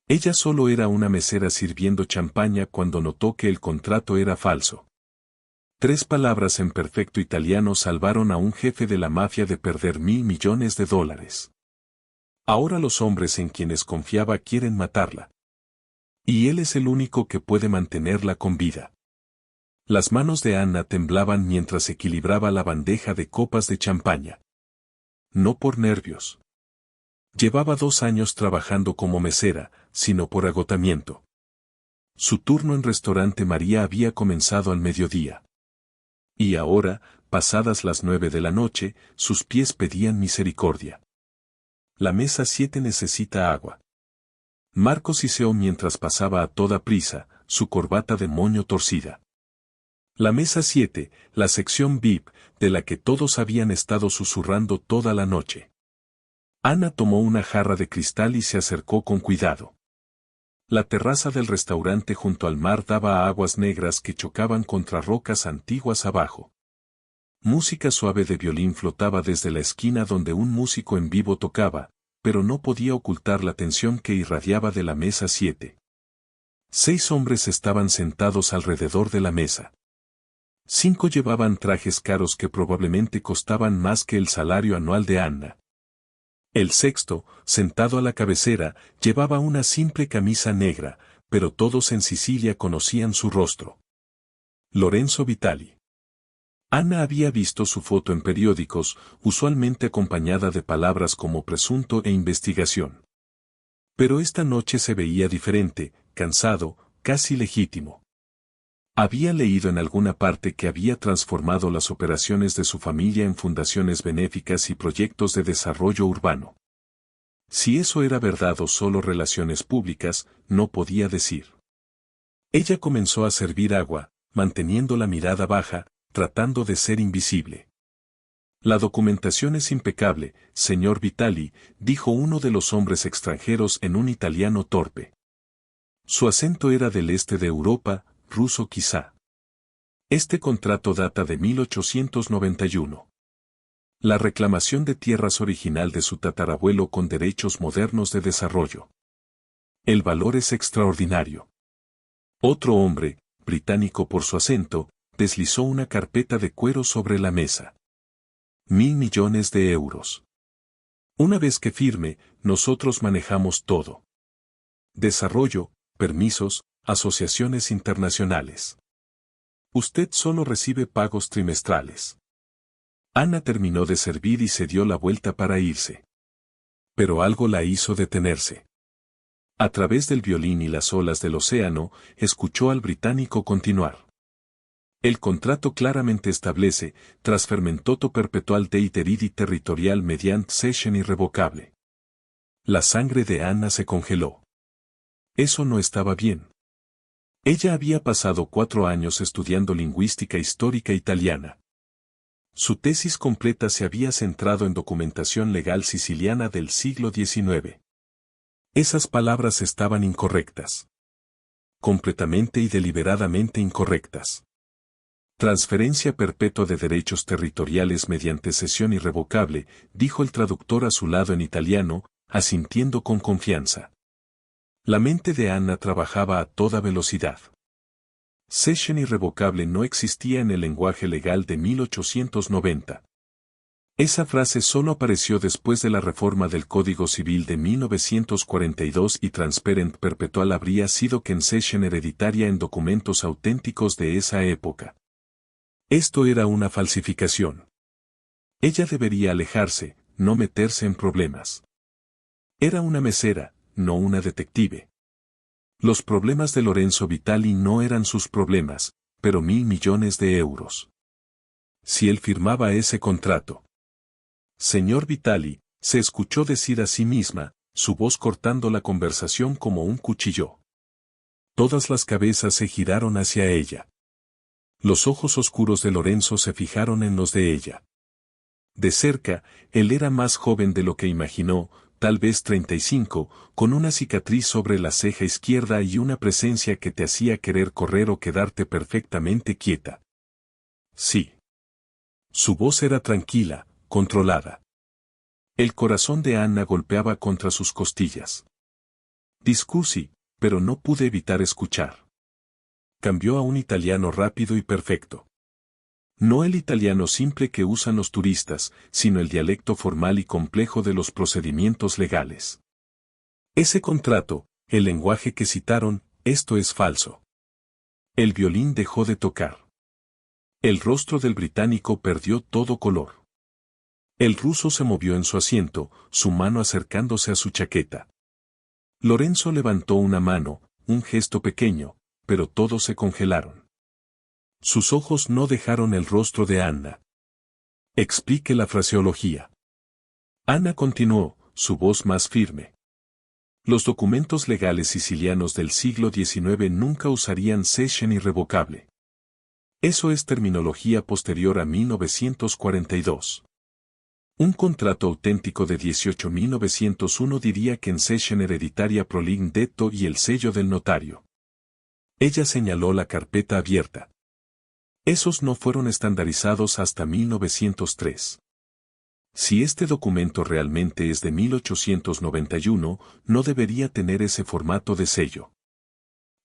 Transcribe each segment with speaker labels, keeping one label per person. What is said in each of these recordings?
Speaker 1: Ella solo era una mesera sirviendo champaña cuando notó que el contrato era falso. 3 palabras en perfecto italiano salvaron a un jefe de la mafia de perder $1.000 millones. Ahora los hombres en quienes confiaba quieren matarla. Y él es el único que puede mantenerla con vida. Las manos de Anna temblaban mientras equilibraba la bandeja de copas de champaña. No por nervios. Llevaba 2 años trabajando como mesera, sino por agotamiento. Su turno en Restaurante María había comenzado al mediodía. Y ahora, pasadas las 9 de la noche, sus pies pedían misericordia. La mesa 7 necesita agua. Marco siseó mientras pasaba a toda prisa, su corbata de moño torcida. La mesa 7, la sección VIP, de la que todos habían estado susurrando toda la noche. Ana tomó una jarra de cristal y se acercó con cuidado. La terraza del restaurante junto al mar daba a aguas negras que chocaban contra rocas antiguas abajo. Música suave de violín flotaba desde la esquina donde un músico en vivo tocaba, pero no podía ocultar la tensión que irradiaba de la mesa 7. 6 hombres estaban sentados alrededor de la mesa. 5 llevaban trajes caros que probablemente costaban más que el salario anual de Anna. El sexto, sentado a la cabecera, llevaba una simple camisa negra, pero todos en Sicilia conocían su rostro. Lorenzo Vitali. Anna había visto su foto en periódicos, usualmente acompañada de palabras como presunto e investigación. Pero esta noche se veía diferente, cansado, casi legítimo. Había leído en alguna parte que había transformado las operaciones de su familia en fundaciones benéficas y proyectos de desarrollo urbano. Si eso era verdad o solo relaciones públicas, no podía decir. Ella comenzó a servir agua, manteniendo la mirada baja, tratando de ser invisible. La documentación es impecable, señor Vitali, dijo uno de los hombres extranjeros en un italiano torpe. Su acento era del este de Europa, ruso quizá. Este contrato data de 1891. La reclamación de tierras original de su tatarabuelo con derechos modernos de desarrollo. El valor es extraordinario. Otro hombre, británico por su acento, deslizó una carpeta de cuero sobre la mesa. $1.000 millones. Una vez que firme, nosotros manejamos todo. Desarrollo, permisos, asociaciones internacionales. Usted solo recibe pagos trimestrales. Ana terminó de servir y se dio la vuelta para irse. Pero algo la hizo detenerse. A través del violín y las olas del océano, escuchó al británico continuar. El contrato claramente establece, trasfermentoto perpetual deiteridi territorial mediante cesión irrevocable. La sangre de Ana se congeló. Eso no estaba bien. Ella había pasado 4 años estudiando lingüística histórica italiana. Su tesis completa se había centrado en documentación legal siciliana del siglo XIX. Esas palabras estaban incorrectas. Completamente y deliberadamente incorrectas. Transferencia perpetua de derechos territoriales mediante cesión irrevocable, dijo el traductor a su lado en italiano, asintiendo con confianza. La mente de Anna trabajaba a toda velocidad. Cesión irrevocable no existía en el lenguaje legal de 1890. Esa frase solo apareció después de la reforma del Código Civil de 1942 y transparent perpetual habría sido concesión hereditaria en documentos auténticos de esa época. Esto era una falsificación. Ella debería alejarse, no meterse en problemas. Era una mesera, no una detective. Los problemas de Lorenzo Vitali no eran sus problemas, pero $1.000 millones. Si él firmaba ese contrato. Señor Vitali, se escuchó decir a sí misma, su voz cortando la conversación como un cuchillo. Todas las cabezas se giraron hacia ella. Los ojos oscuros de Lorenzo se fijaron en los de ella. De cerca, él era más joven de lo que imaginó, tal vez 35, con una cicatriz sobre la ceja izquierda y una presencia que te hacía querer correr o quedarte perfectamente quieta. Sí. Su voz era tranquila, controlada. El corazón de Anna golpeaba contra sus costillas. Discusi, pero no pude evitar escuchar. Cambió a un italiano rápido y perfecto. No el italiano simple que usan los turistas, sino el dialecto formal y complejo de los procedimientos legales. Ese contrato, el lenguaje que citaron, esto es falso. El violín dejó de tocar. El rostro del británico perdió todo color. El ruso se movió en su asiento, su mano acercándose a su chaqueta. Lorenzo levantó una mano, un gesto pequeño, pero todos se congelaron. Sus ojos no dejaron el rostro de Anna. Explique la fraseología. Anna continuó, su voz más firme. Los documentos legales sicilianos del siglo XIX nunca usarían cession irrevocable. Eso es terminología posterior a 1942. Un contrato auténtico de 18.901 diría que en cession hereditaria prolin detto y el sello del notario. Ella señaló la carpeta abierta. Esos no fueron estandarizados hasta 1903. Si este documento realmente es de 1891, no debería tener ese formato de sello.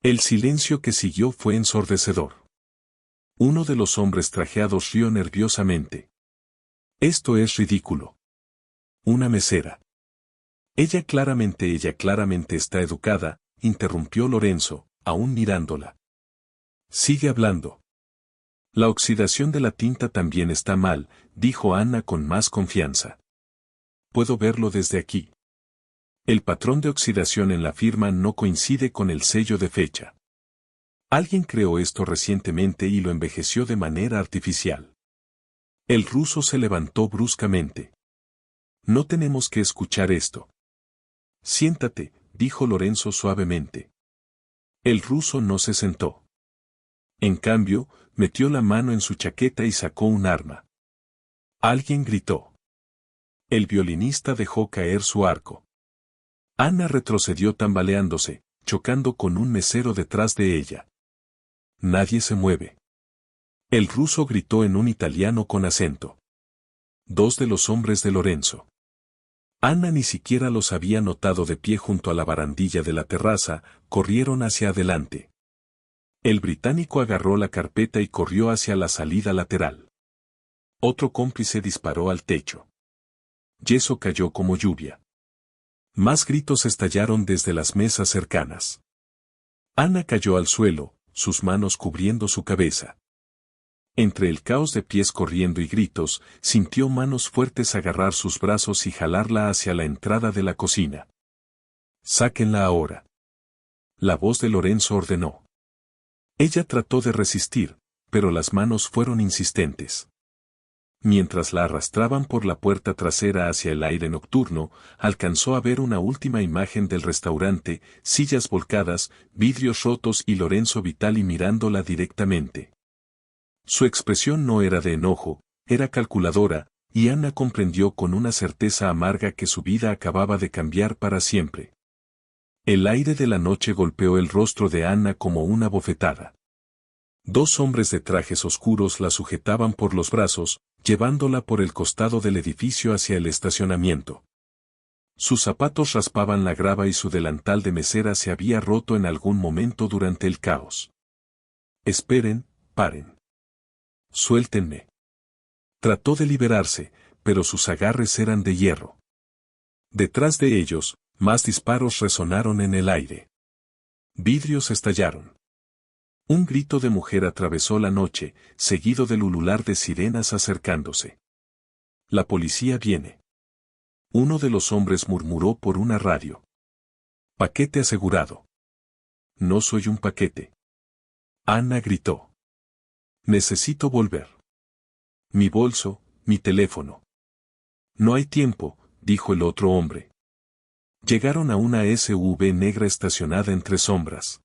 Speaker 1: El silencio que siguió fue ensordecedor. Uno de los hombres trajeados rió nerviosamente. Esto es ridículo. Una mesera. Ella claramente está educada, interrumpió Lorenzo, aún mirándola. Sigue hablando. La oxidación de la tinta también está mal, dijo Anna con más confianza. Puedo verlo desde aquí. El patrón de oxidación en la firma no coincide con el sello de fecha. Alguien creó esto recientemente y lo envejeció de manera artificial. El ruso se levantó bruscamente. No tenemos que escuchar esto. Siéntate, dijo Lorenzo suavemente. El ruso no se sentó. En cambio, metió la mano en su chaqueta y sacó un arma. Alguien gritó. El violinista dejó caer su arco. Anna retrocedió tambaleándose, chocando con un mesero detrás de ella. Nadie se mueve. El ruso gritó en un italiano con acento. Dos de los hombres de Lorenzo. Anna ni siquiera los había notado de pie junto a la barandilla de la terraza, corrieron hacia adelante. El británico agarró la carpeta y corrió hacia la salida lateral. Otro cómplice disparó al techo. Yeso cayó como lluvia. Más gritos estallaron desde las mesas cercanas. Anna cayó al suelo, sus manos cubriendo su cabeza. Entre el caos de pies corriendo y gritos, sintió manos fuertes agarrar sus brazos y jalarla hacia la entrada de la cocina. Sáquenla ahora. La voz de Lorenzo ordenó. Ella trató de resistir, pero las manos fueron insistentes. Mientras la arrastraban por la puerta trasera hacia el aire nocturno, alcanzó a ver una última imagen del restaurante, sillas volcadas, vidrios rotos y Lorenzo Vitali mirándola directamente. Su expresión no era de enojo, era calculadora, y Anna comprendió con una certeza amarga que su vida acababa de cambiar para siempre. El aire de la noche golpeó el rostro de Anna como una bofetada. Dos hombres de trajes oscuros la sujetaban por los brazos, llevándola por el costado del edificio hacia el estacionamiento. Sus zapatos raspaban la grava y su delantal de mesera se había roto en algún momento durante el caos. Esperen, paren. Suéltenme. Trató de liberarse, pero sus agarres eran de hierro. Detrás de ellos, más disparos resonaron en el aire. Vidrios estallaron. Un grito de mujer atravesó la noche, seguido del ulular de sirenas acercándose. La policía viene. Uno de los hombres murmuró por una radio. Paquete asegurado. No soy un paquete. Anna gritó. Necesito volver. Mi bolso, mi teléfono. No hay tiempo, dijo el otro hombre. Llegaron a una SUV negra estacionada entre sombras.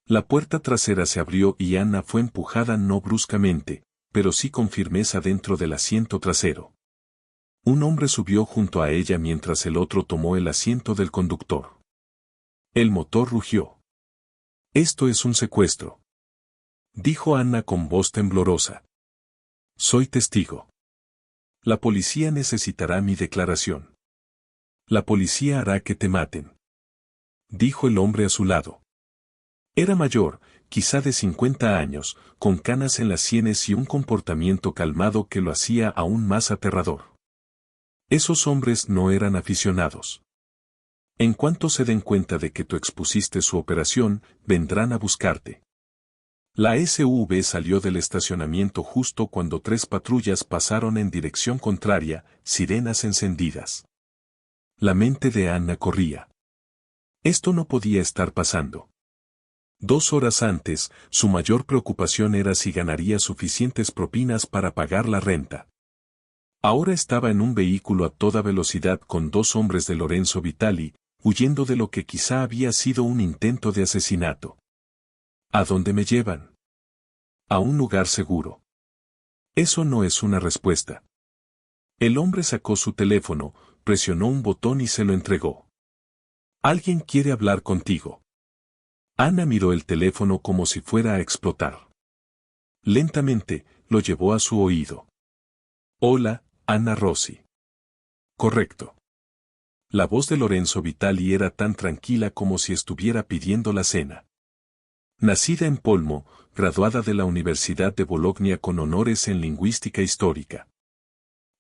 Speaker 1: La puerta trasera se abrió y Anna fue empujada no bruscamente, pero sí con firmeza dentro del asiento trasero. Un hombre subió junto a ella mientras el otro tomó el asiento del conductor. El motor rugió. Esto es un secuestro, dijo Anna con voz temblorosa. Soy testigo. La policía necesitará mi declaración. La policía hará que te maten. dijo el hombre a su lado. Era mayor, quizá de 50 años, con canas en las sienes y un comportamiento calmado que lo hacía aún más aterrador. Esos hombres no eran aficionados. En cuanto se den cuenta de que tú expusiste su operación, vendrán a buscarte. La SUV salió del estacionamiento justo cuando 3 patrullas pasaron en dirección contraria, sirenas encendidas. La mente de Anna corría. Esto no podía estar pasando. 2 horas antes, su mayor preocupación era si ganaría suficientes propinas para pagar la renta. Ahora estaba en un vehículo a toda velocidad con 2 hombres de Lorenzo Vitali, huyendo de lo que quizá había sido un intento de asesinato. ¿A dónde me llevan? A un lugar seguro. Eso no es una respuesta. El hombre sacó su teléfono, presionó un botón y se lo entregó. Alguien quiere hablar contigo. Anna miró el teléfono como si fuera a explotar. Lentamente, lo llevó a su oído. Hola, Anna Rossi. Correcto. La voz de Lorenzo Vitali era tan tranquila como si estuviera pidiendo la cena. Nacida en Polmo, graduada de la Universidad de Bologna con honores en lingüística histórica.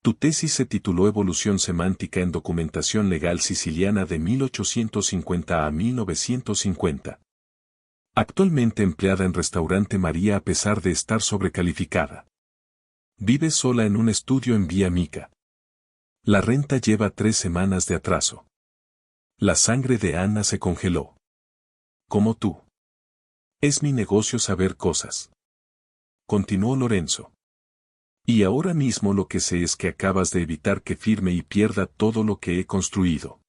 Speaker 1: Tu tesis se tituló Evolución semántica en documentación legal siciliana de 1850 a 1950. Actualmente empleada en Restaurante María a pesar de estar sobrecalificada. Vive sola en un estudio en Vía Mica. La renta lleva 3 semanas de atraso. La sangre de Anna se congeló. Como tú. Es mi negocio saber cosas. Continuó Lorenzo. Y ahora mismo lo que sé es que acabas de evitar que firme y pierda todo lo que he construido.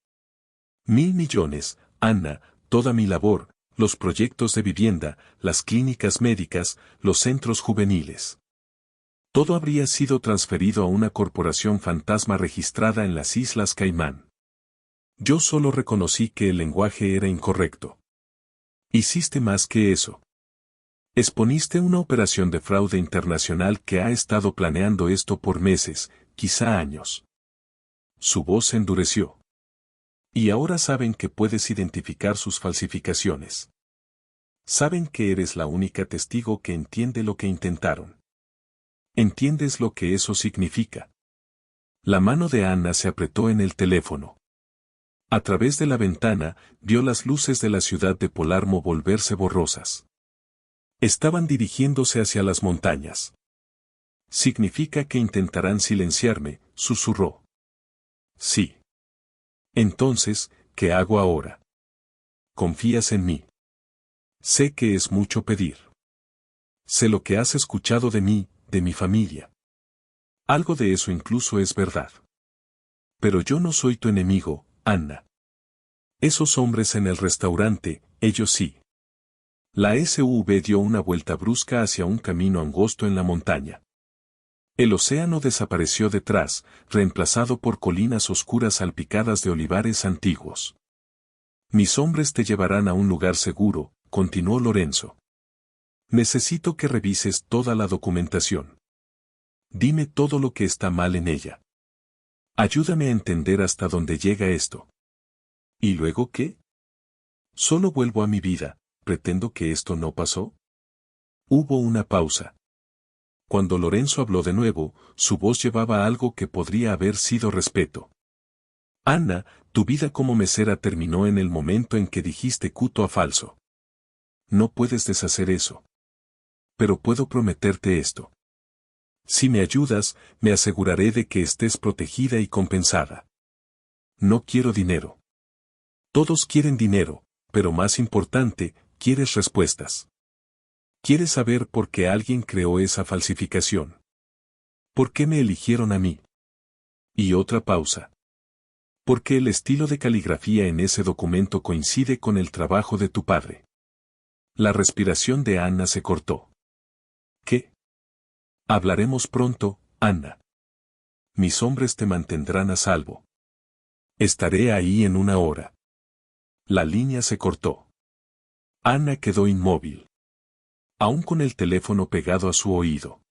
Speaker 1: 1.000 millones, Anna, toda mi labor, los proyectos de vivienda, las clínicas médicas, los centros juveniles. Todo habría sido transferido a una corporación fantasma registrada en las Islas Caimán. Yo solo reconocí que el lenguaje era incorrecto. Hiciste más que eso. Exponiste una operación de fraude internacional que ha estado planeando esto por meses, quizá años. Su voz se endureció. Y ahora saben que puedes identificar sus falsificaciones. Saben que eres la única testigo que entiende lo que intentaron. ¿Entiendes lo que eso significa? La mano de Anna se apretó en el teléfono. A través de la ventana, vio las luces de la ciudad de Palermo volverse borrosas. Estaban dirigiéndose hacia las montañas. Significa que intentarán silenciarme, susurró. Sí. Entonces, ¿qué hago ahora? ¿Confías en mí? Sé que es mucho pedir. Sé lo que has escuchado de mí, de mi familia. Algo de eso incluso es verdad. Pero yo no soy tu enemigo, Anna. Esos hombres en el restaurante, ellos sí. La SUV dio una vuelta brusca hacia un camino angosto en la montaña. El océano desapareció detrás, reemplazado por colinas oscuras salpicadas de olivares antiguos. Mis hombres te llevarán a un lugar seguro, continuó Lorenzo. Necesito que revises toda la documentación. Dime todo lo que está mal en ella. Ayúdame a entender hasta dónde llega esto. ¿Y luego qué? Solo vuelvo a mi vida. ¿Pretendo que esto no pasó? Hubo una pausa. Cuando Lorenzo habló de nuevo, su voz llevaba algo que podría haber sido respeto. Anna, tu vida como mesera terminó en el momento en que dijiste cuto a falso. No puedes deshacer eso. Pero puedo prometerte esto. Si me ayudas, me aseguraré de que estés protegida y compensada. No quiero dinero. Todos quieren dinero, pero más importante, quieres respuestas. Quieres saber por qué alguien creó esa falsificación. ¿Por qué me eligieron a mí? Y otra pausa. Porque el estilo de caligrafía en ese documento coincide con el trabajo de tu padre. La respiración de Anna se cortó. ¿Qué? Hablaremos pronto, Anna. Mis hombres te mantendrán a salvo. Estaré ahí en 1 hora. La línea se cortó. Anna quedó inmóvil. Aún con el teléfono pegado a su oído.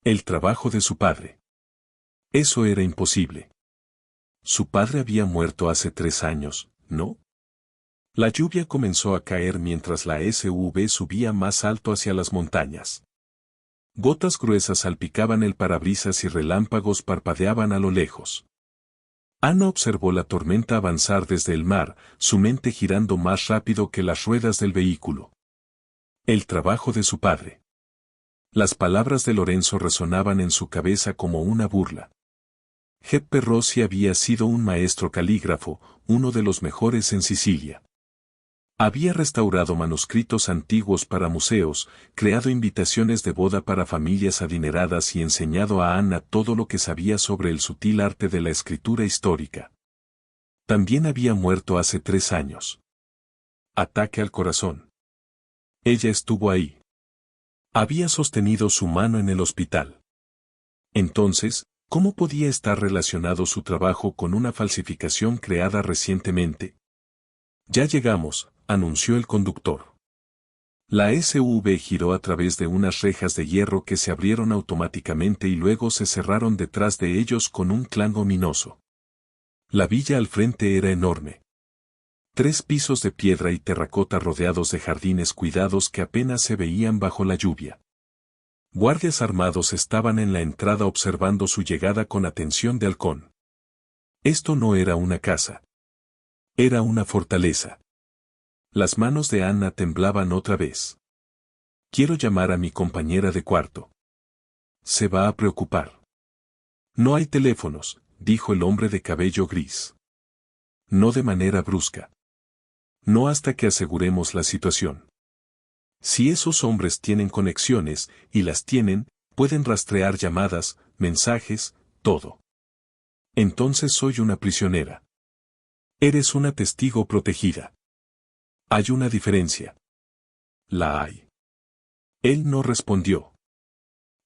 Speaker 1: El trabajo de su padre. Eso era imposible. Su padre había muerto hace 3 años, ¿no? La lluvia comenzó a caer mientras la SUV subía más alto hacia las montañas. Gotas gruesas salpicaban el parabrisas y relámpagos parpadeaban a lo lejos. Ana observó la tormenta avanzar desde el mar, su mente girando más rápido que las ruedas del vehículo. El trabajo de su padre. Las palabras de Lorenzo resonaban en su cabeza como una burla. Geppe Rossi había sido un maestro calígrafo, uno de los mejores en Sicilia. Había restaurado manuscritos antiguos para museos, creado invitaciones de boda para familias adineradas y enseñado a Anna todo lo que sabía sobre el sutil arte de la escritura histórica. También había muerto hace 3 años. Ataque al corazón. Ella estuvo ahí. Había sostenido su mano en el hospital. Entonces, ¿cómo podía estar relacionado su trabajo con una falsificación creada recientemente? Ya llegamos, anunció el conductor. La SUV giró a través de unas rejas de hierro que se abrieron automáticamente y luego se cerraron detrás de ellos con un clang ominoso. La villa al frente era enorme. 3 pisos de piedra y terracota rodeados de jardines cuidados que apenas se veían bajo la lluvia. Guardias armados estaban en la entrada observando su llegada con atención de halcón. Esto no era una casa. Era una fortaleza. Las manos de Anna temblaban otra vez. Quiero llamar a mi compañera de cuarto. Se va a preocupar. No hay teléfonos, dijo el hombre de cabello gris. No de manera brusca. No hasta que aseguremos la situación. Si esos hombres tienen conexiones, y las tienen, pueden rastrear llamadas, mensajes, todo. Entonces soy una prisionera. Eres una testigo protegida. Hay una diferencia. La hay. Él no respondió.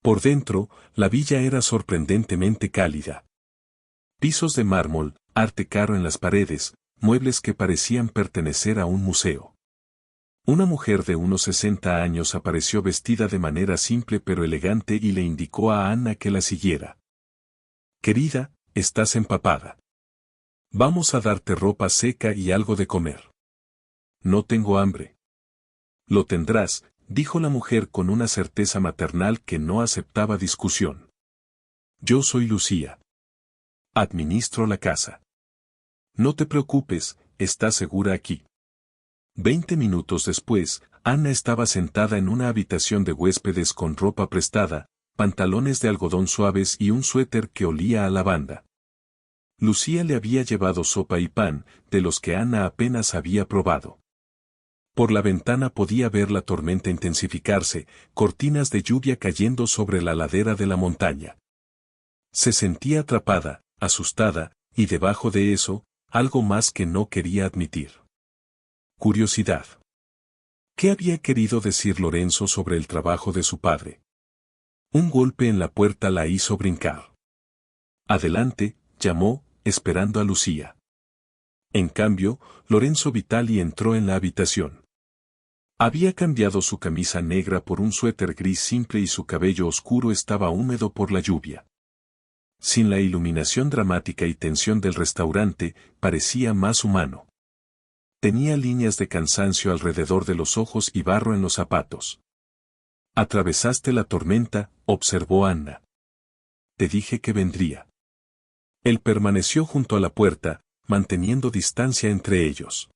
Speaker 1: Por dentro, la villa era sorprendentemente cálida. Pisos de mármol, arte caro en las paredes, muebles que parecían pertenecer a un museo. Una mujer de unos 60 años apareció vestida de manera simple pero elegante y le indicó a Anna que la siguiera. Querida, estás empapada. Vamos a darte ropa seca y algo de comer. No tengo hambre. Lo tendrás, dijo la mujer con una certeza maternal que no aceptaba discusión. Yo soy Lucía. Administro la casa. No te preocupes, estás segura aquí. 20 minutos después, Anna estaba sentada en una habitación de huéspedes con ropa prestada, pantalones de algodón suaves y un suéter que olía a lavanda. Lucía le había llevado sopa y pan, de los que Anna apenas había probado. Por la ventana podía ver la tormenta intensificarse, cortinas de lluvia cayendo sobre la ladera de la montaña. Se sentía atrapada, asustada, y debajo de eso, algo más que no quería admitir. Curiosidad. ¿Qué había querido decir Lorenzo sobre el trabajo de su padre? Un golpe en la puerta la hizo brincar. Adelante, llamó, esperando a Lucía. En cambio, Lorenzo Vitali entró en la habitación. Había cambiado su camisa negra por un suéter gris simple y su cabello oscuro estaba húmedo por la lluvia. Sin la iluminación dramática y tensión del restaurante, parecía más humano. Tenía líneas de cansancio alrededor de los ojos y barro en los zapatos. Atravesaste la tormenta, observó Anna. Te dije que vendría. Él permaneció junto a la puerta, manteniendo distancia entre ellos.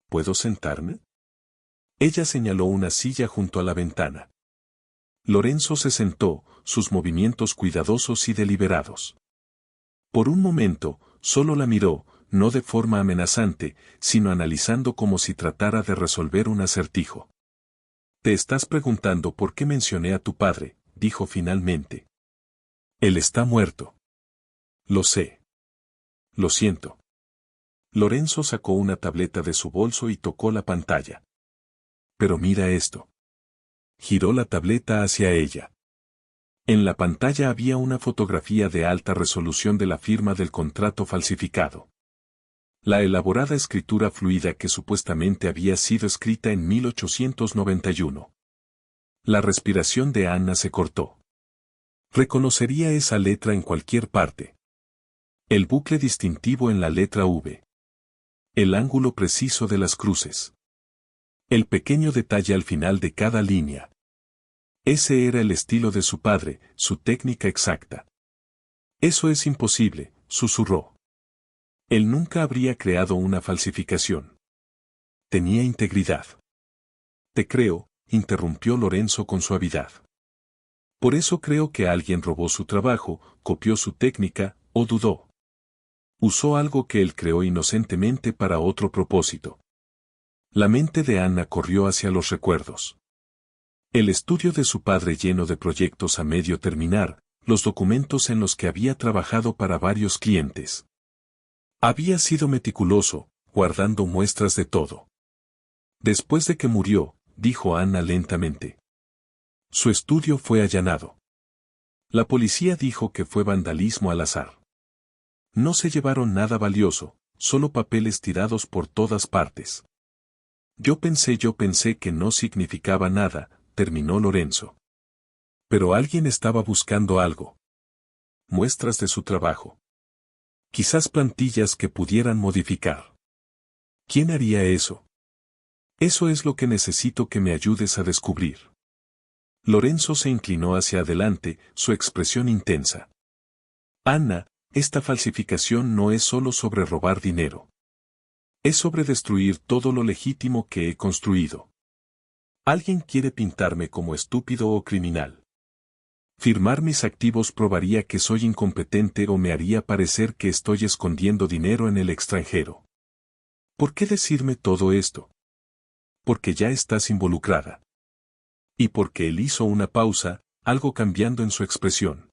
Speaker 1: ¿Puedo sentarme? Ella señaló una silla junto a la ventana. Lorenzo se sentó, sus movimientos cuidadosos y deliberados. Por un momento, solo la miró, no de forma amenazante, sino analizando como si tratara de resolver un acertijo. Te estás preguntando por qué mencioné a tu padre, dijo finalmente. Él está muerto. Lo sé. Lo siento. Lorenzo sacó una tableta de su bolso y tocó la pantalla. Pero mira esto. Giró la tableta hacia ella. En la pantalla había una fotografía de alta resolución de la firma del contrato falsificado. La elaborada escritura fluida que supuestamente había sido escrita en 1891. La respiración de Anna se cortó. Reconocería esa letra en cualquier parte. El bucle distintivo en la letra V. El ángulo preciso de las cruces. El pequeño detalle al final de cada línea. Ese era el estilo de su padre, su técnica exacta. Eso es imposible, susurró. Él nunca habría creado una falsificación. Tenía integridad. Te creo, interrumpió Lorenzo con suavidad. Por eso creo que alguien robó su trabajo, copió su técnica, o dudó. Usó algo que él creó inocentemente para otro propósito. La mente de Anna corrió hacia los recuerdos. El estudio de su padre lleno de proyectos a medio terminar, los documentos en los que había trabajado para varios clientes. Había sido meticuloso, guardando muestras de todo. Después de que murió, dijo Anna lentamente. Su estudio fue allanado. La policía dijo que fue vandalismo al azar. No se llevaron nada valioso, solo papeles tirados por todas partes. Yo pensé que no significaba nada, terminó Lorenzo. Pero alguien estaba buscando algo. Muestras de su trabajo. Quizás plantillas que pudieran modificar. ¿Quién haría eso? Eso es lo que necesito que me ayudes a descubrir. Lorenzo se inclinó hacia adelante, su expresión intensa. Anna, esta falsificación no es solo sobre robar dinero. Es sobre destruir todo lo legítimo que he construido. Alguien quiere pintarme como estúpido o criminal. Firmar mis activos probaría que soy incompetente o me haría parecer que estoy escondiendo dinero en el extranjero. ¿Por qué decirme todo esto? Porque ya estás involucrada. Y porque él hizo una pausa, algo cambiando en su expresión.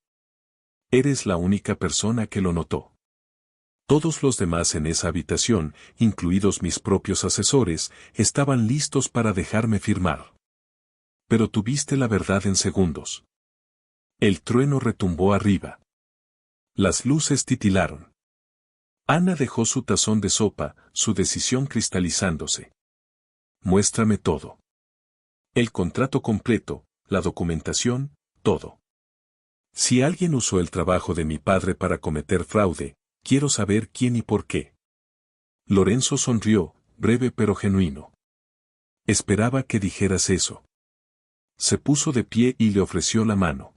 Speaker 1: Eres la única persona que lo notó. Todos los demás en esa habitación, incluidos mis propios asesores, estaban listos para dejarme firmar. Pero tuviste la verdad en segundos. El trueno retumbó arriba. Las luces titilaron. Anna dejó su tazón de sopa, su decisión cristalizándose. Muéstrame todo. El contrato completo, la documentación, todo. Si alguien usó el trabajo de mi padre para cometer fraude, quiero saber quién y por qué. Lorenzo sonrió, breve pero genuino. Esperaba que dijeras eso. Se puso de pie y le ofreció la mano.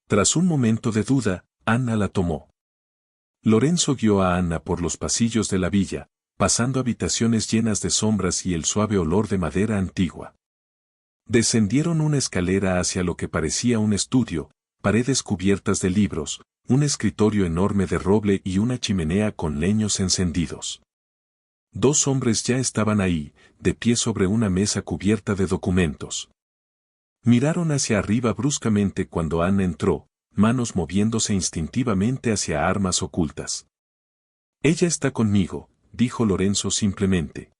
Speaker 1: Tras un momento de duda, Anna la tomó. Lorenzo guió a Anna por los pasillos de la villa, pasando habitaciones llenas de sombras y el suave olor de madera antigua. Descendieron una escalera hacia lo que parecía un estudio, paredes cubiertas de libros, un escritorio enorme de roble y una chimenea con leños encendidos. Dos hombres ya estaban ahí, de pie sobre una mesa cubierta de documentos. Miraron hacia arriba bruscamente cuando Anna entró, manos moviéndose instintivamente hacia armas ocultas. Ella está conmigo, dijo Lorenzo simplemente.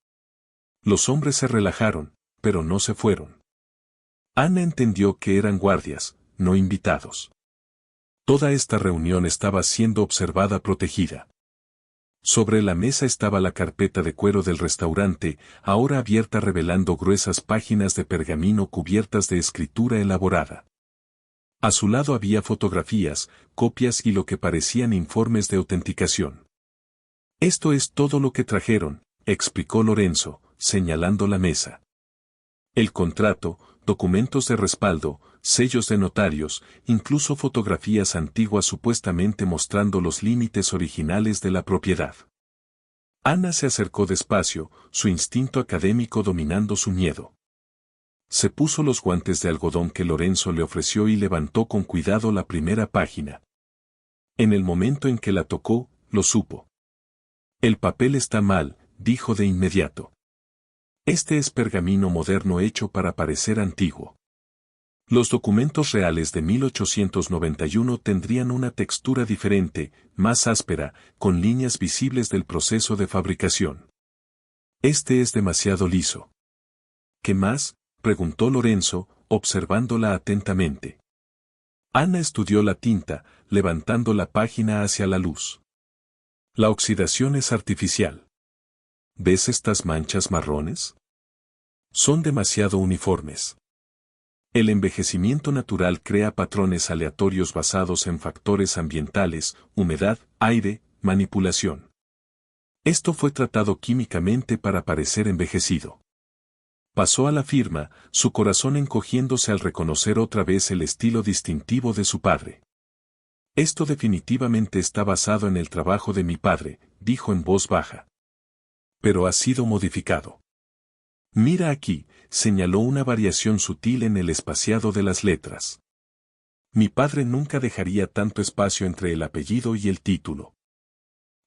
Speaker 1: Los hombres se relajaron, pero no se fueron. Anna entendió que eran guardias, no invitados. Toda esta reunión estaba siendo observada protegida. Sobre la mesa estaba la carpeta de cuero del restaurante, ahora abierta revelando gruesas páginas de pergamino cubiertas de escritura elaborada. A su lado había fotografías, copias y lo que parecían informes de autenticación. Esto es todo lo que trajeron, explicó Lorenzo, señalando la mesa. El contrato, documentos de respaldo, sellos de notarios, incluso fotografías antiguas supuestamente mostrando los límites originales de la propiedad. Anna se acercó despacio, su instinto académico dominando su miedo. Se puso los guantes de algodón que Lorenzo le ofreció y levantó con cuidado la primera página. En el momento en que la tocó, lo supo. El papel está mal, dijo de inmediato. Este es pergamino moderno hecho para parecer antiguo. Los documentos reales de 1891 tendrían una textura diferente, más áspera, con líneas visibles del proceso de fabricación. Este es demasiado liso. ¿Qué más?, preguntó Lorenzo, observándola atentamente. Anna estudió la tinta, levantando la página hacia la luz. La oxidación es artificial. ¿Ves estas manchas marrones? Son demasiado uniformes. El envejecimiento natural crea patrones aleatorios basados en factores ambientales, humedad, aire, manipulación. Esto fue tratado químicamente para parecer envejecido. Pasó a la firma, su corazón encogiéndose al reconocer otra vez el estilo distintivo de su padre. Esto definitivamente está basado en el trabajo de mi padre, dijo en voz baja. Pero ha sido modificado. Mira aquí, señaló una variación sutil en el espaciado de las letras. Mi padre nunca dejaría tanto espacio entre el apellido y el título.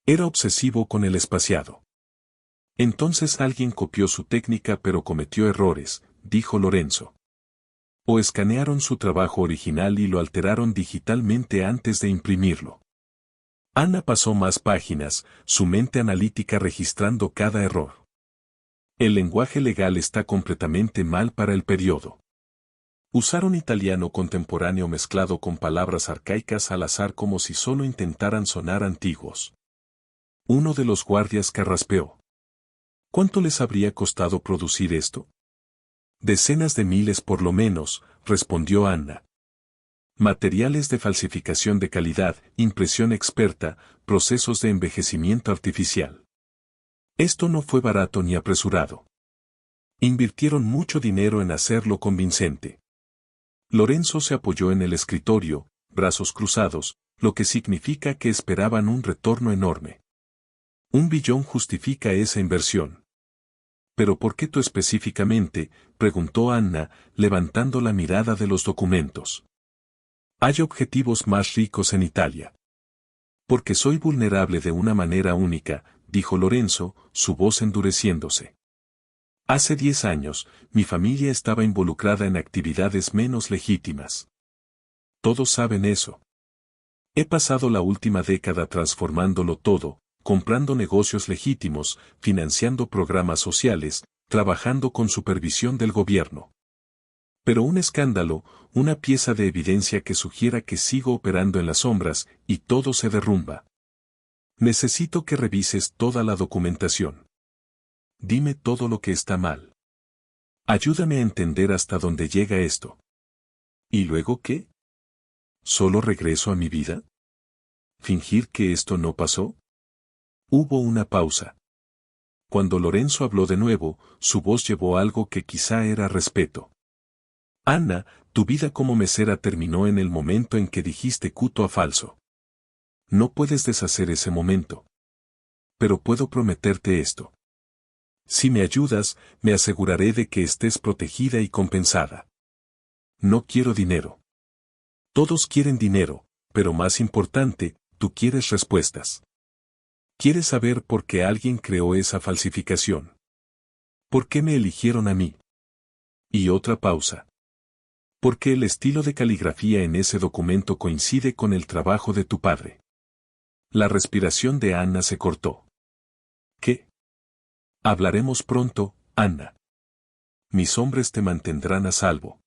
Speaker 1: Era obsesivo con el espaciado. Entonces alguien copió su técnica pero cometió errores, dijo Lorenzo. O escanearon su trabajo original y lo alteraron digitalmente antes de imprimirlo. Ana pasó más páginas, su mente analítica registrando cada error. El lenguaje legal está completamente mal para el periodo. Usaron italiano contemporáneo mezclado con palabras arcaicas al azar como si solo intentaran sonar antiguos. Uno de los guardias carraspeó. ¿Cuánto les habría costado producir esto? Decenas de miles por lo menos, respondió Anna. Materiales de falsificación de calidad, impresión experta, procesos de envejecimiento artificial. Esto no fue barato ni apresurado. Invirtieron mucho dinero en hacerlo convincente. Lorenzo se apoyó en el escritorio, brazos cruzados, lo que significa que esperaban un retorno enorme. 1 billón justifica esa inversión. ¿Pero por qué tú específicamente?, preguntó Anna, levantando la mirada de los documentos. Hay objetivos más ricos en Italia. Porque soy vulnerable de una manera única, dijo Lorenzo, su voz endureciéndose. Hace 10 años, mi familia estaba involucrada en actividades menos legítimas. Todos saben eso. He pasado la última década transformándolo todo, comprando negocios legítimos, financiando programas sociales, trabajando con supervisión del gobierno. Pero un escándalo, una pieza de evidencia que sugiera que sigo operando en las sombras, y todo se derrumba. Necesito que revises toda la documentación. Dime todo lo que está mal. Ayúdame a entender hasta dónde llega esto. ¿Y luego qué? ¿Solo regreso a mi vida? ¿Fingir que esto no pasó? Hubo una pausa. Cuando Lorenzo habló de nuevo, su voz llevó algo que quizá era respeto. Anna, tu vida como mesera terminó en el momento en que dijiste cuto a falso. No puedes deshacer ese momento. Pero puedo prometerte esto. Si me ayudas, me aseguraré de que estés protegida y compensada. No quiero dinero. Todos quieren dinero, pero más importante, tú quieres respuestas. ¿Quieres saber por qué alguien creó esa falsificación? ¿Por qué me eligieron a mí? Y otra pausa. Porque el estilo de caligrafía en ese documento coincide con el trabajo de tu padre. La respiración de Anna se cortó. ¿Qué? Hablaremos pronto, Anna. Mis hombres te mantendrán a salvo.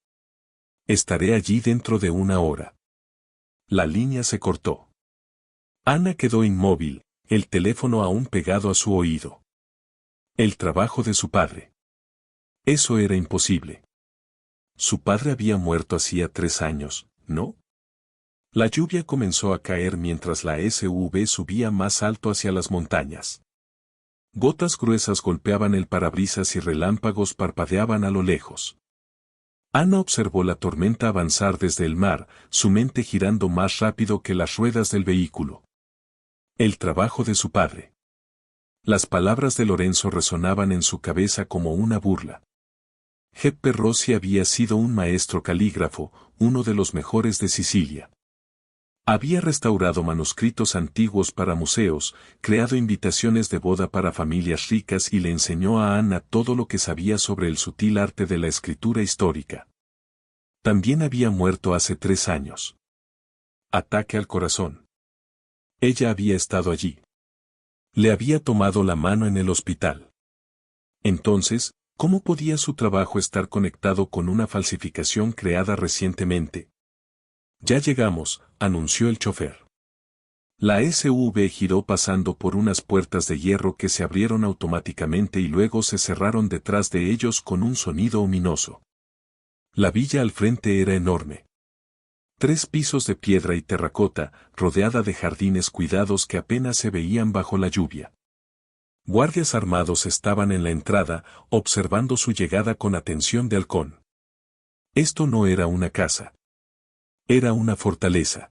Speaker 1: Estaré allí dentro de 1 hora. La línea se cortó. Anna quedó inmóvil, el teléfono aún pegado a su oído. El trabajo de su padre. Eso era imposible. Su padre había muerto hacía 3 años, ¿no? La lluvia comenzó a caer mientras la SUV subía más alto hacia las montañas. Gotas gruesas golpeaban el parabrisas y relámpagos parpadeaban a lo lejos. Ana observó la tormenta avanzar desde el mar, su mente girando más rápido que las ruedas del vehículo. El trabajo de su padre. Las palabras de Lorenzo resonaban en su cabeza como una burla. Geppe Rossi había sido un maestro calígrafo, uno de los mejores de Sicilia. Había restaurado manuscritos antiguos para museos, creado invitaciones de boda para familias ricas y le enseñó a Anna todo lo que sabía sobre el sutil arte de la escritura histórica. También había muerto hace 3 años. Ataque al corazón. Ella había estado allí. Le había tomado la mano en el hospital. Entonces, ¿cómo podía su trabajo estar conectado con una falsificación creada recientemente? Ya llegamos, anunció el chofer. La SUV giró pasando por unas puertas de hierro que se abrieron automáticamente y luego se cerraron detrás de ellos con un sonido ominoso. La villa al frente era enorme. 3 pisos de piedra y terracota, rodeada de jardines cuidados que apenas se veían bajo la lluvia. Guardias armados estaban en la entrada, observando su llegada con atención de halcón. Esto no era una casa. Era una fortaleza.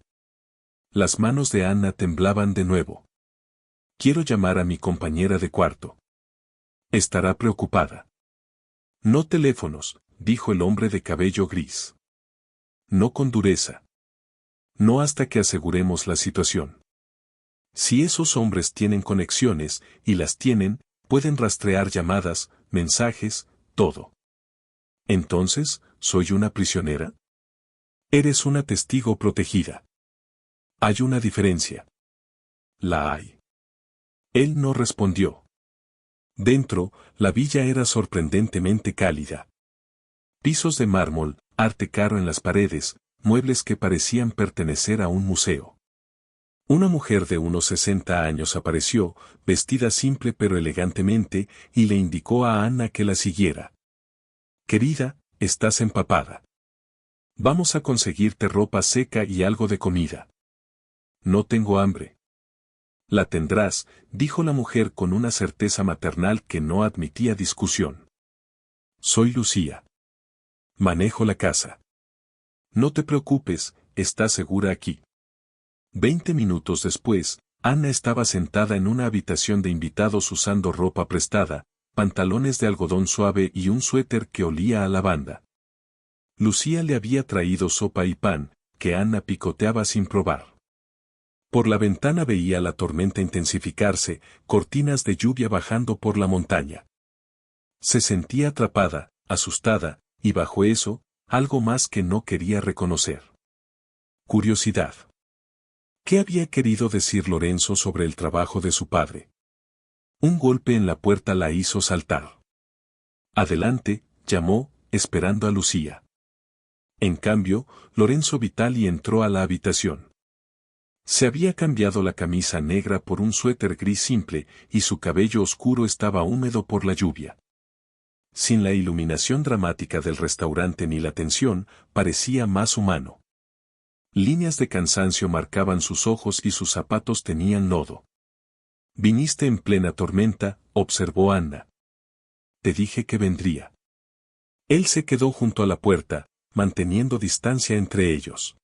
Speaker 1: Las manos de Anna temblaban de nuevo. Quiero llamar a mi compañera de cuarto. Estará preocupada. No teléfonos, dijo el hombre de cabello gris. No con dureza. No hasta que aseguremos la situación. Si esos hombres tienen conexiones, y las tienen, pueden rastrear llamadas, mensajes, todo. Entonces, ¿soy una prisionera? Eres una testigo protegida. Hay una diferencia. La hay. Él no respondió. Dentro, la villa era sorprendentemente cálida. Pisos de mármol, arte caro en las paredes, muebles que parecían pertenecer a un museo. Una mujer de unos 60 años apareció, vestida simple pero elegantemente, y le indicó a Anna que la siguiera. Querida, estás empapada. Vamos a conseguirte ropa seca y algo de comida. No tengo hambre. La tendrás, dijo la mujer con una certeza maternal que no admitía discusión. Soy Lucía. Manejo la casa. No te preocupes, estás segura aquí. 20 minutos después, Anna estaba sentada en una habitación de invitados usando ropa prestada, pantalones de algodón suave y un suéter que olía a lavanda. Lucía le había traído sopa y pan, que Anna picoteaba sin probar. Por la ventana veía la tormenta intensificarse, cortinas de lluvia bajando por la montaña. Se sentía atrapada, asustada, y bajo eso, algo más que no quería reconocer. Curiosidad. ¿Qué había querido decir Lorenzo sobre el trabajo de su padre? Un golpe en la puerta la hizo saltar. Adelante, llamó, esperando a Lucía. En cambio, Lorenzo Vitali entró a la habitación. Se había cambiado la camisa negra por un suéter gris simple, y su cabello oscuro estaba húmedo por la lluvia. Sin la iluminación dramática del restaurante ni la tensión, parecía más humano. Líneas de cansancio marcaban sus ojos y sus zapatos tenían lodo. Viniste en plena tormenta, observó Anna. Te dije que vendría. Él se quedó junto a la puerta, manteniendo distancia entre ellos.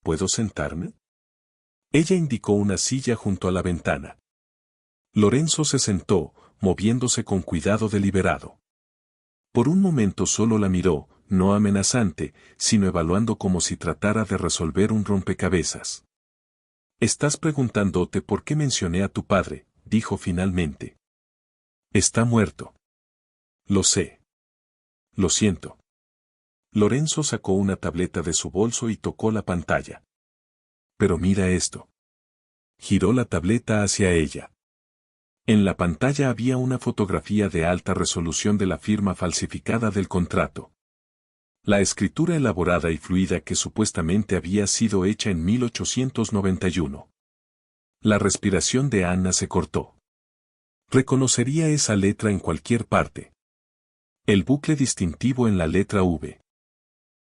Speaker 1: ¿Puedo sentarme? Ella indicó una silla junto a la ventana. Lorenzo se sentó, moviéndose con cuidado deliberado. Por un momento solo la miró, no amenazante, sino evaluando como si tratara de resolver un rompecabezas. Estás preguntándote por qué mencioné a tu padre, dijo finalmente. Está muerto. Lo sé. Lo siento. Lorenzo sacó una tableta de su bolso y tocó la pantalla. Pero mira esto. Giró la tableta hacia ella. En la pantalla había una fotografía de alta resolución de la firma falsificada del contrato. La escritura elaborada y fluida que supuestamente había sido hecha en 1891. La respiración de Anna se cortó. Reconocería esa letra en cualquier parte. El bucle distintivo en la letra V.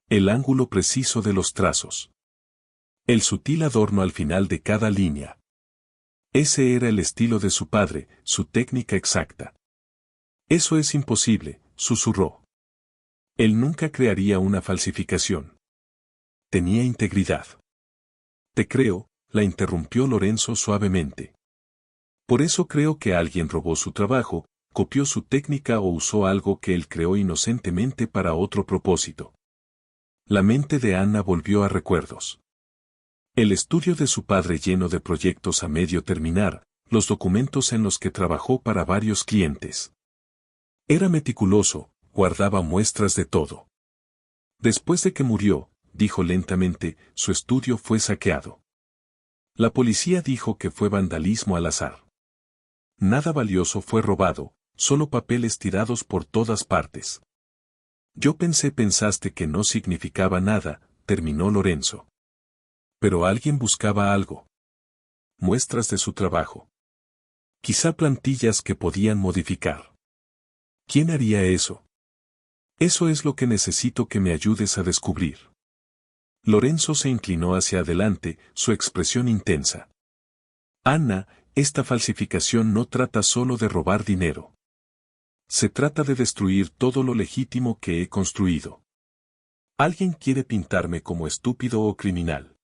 Speaker 1: El ángulo preciso de los trazos. El sutil adorno al final de cada línea. Ese era el estilo de su padre, su técnica exacta. Eso es imposible, susurró. Él nunca crearía una falsificación. Tenía integridad. Te creo, la interrumpió Lorenzo suavemente. Por eso creo que alguien robó su trabajo, copió su técnica o usó algo que él creó inocentemente para otro propósito. La mente de Anna volvió a recuerdos. El estudio de su padre lleno de proyectos a medio terminar, los documentos en los que trabajó para varios clientes. Era meticuloso, guardaba muestras de todo. Después de que murió, dijo lentamente, su estudio fue saqueado. La policía dijo que fue vandalismo al azar. Nada valioso fue robado, solo papeles tirados por todas partes. Yo pensaste que no significaba nada, terminó Lorenzo. Pero alguien buscaba algo. Muestras de su trabajo. Quizá plantillas que podían modificar. ¿Quién haría eso? Eso es lo que necesito que me ayudes a descubrir. Lorenzo se inclinó hacia adelante, su expresión intensa. Anna, esta falsificación no trata solo de robar dinero. Se trata de destruir todo lo legítimo que he construido. Alguien quiere pintarme como estúpido o criminal.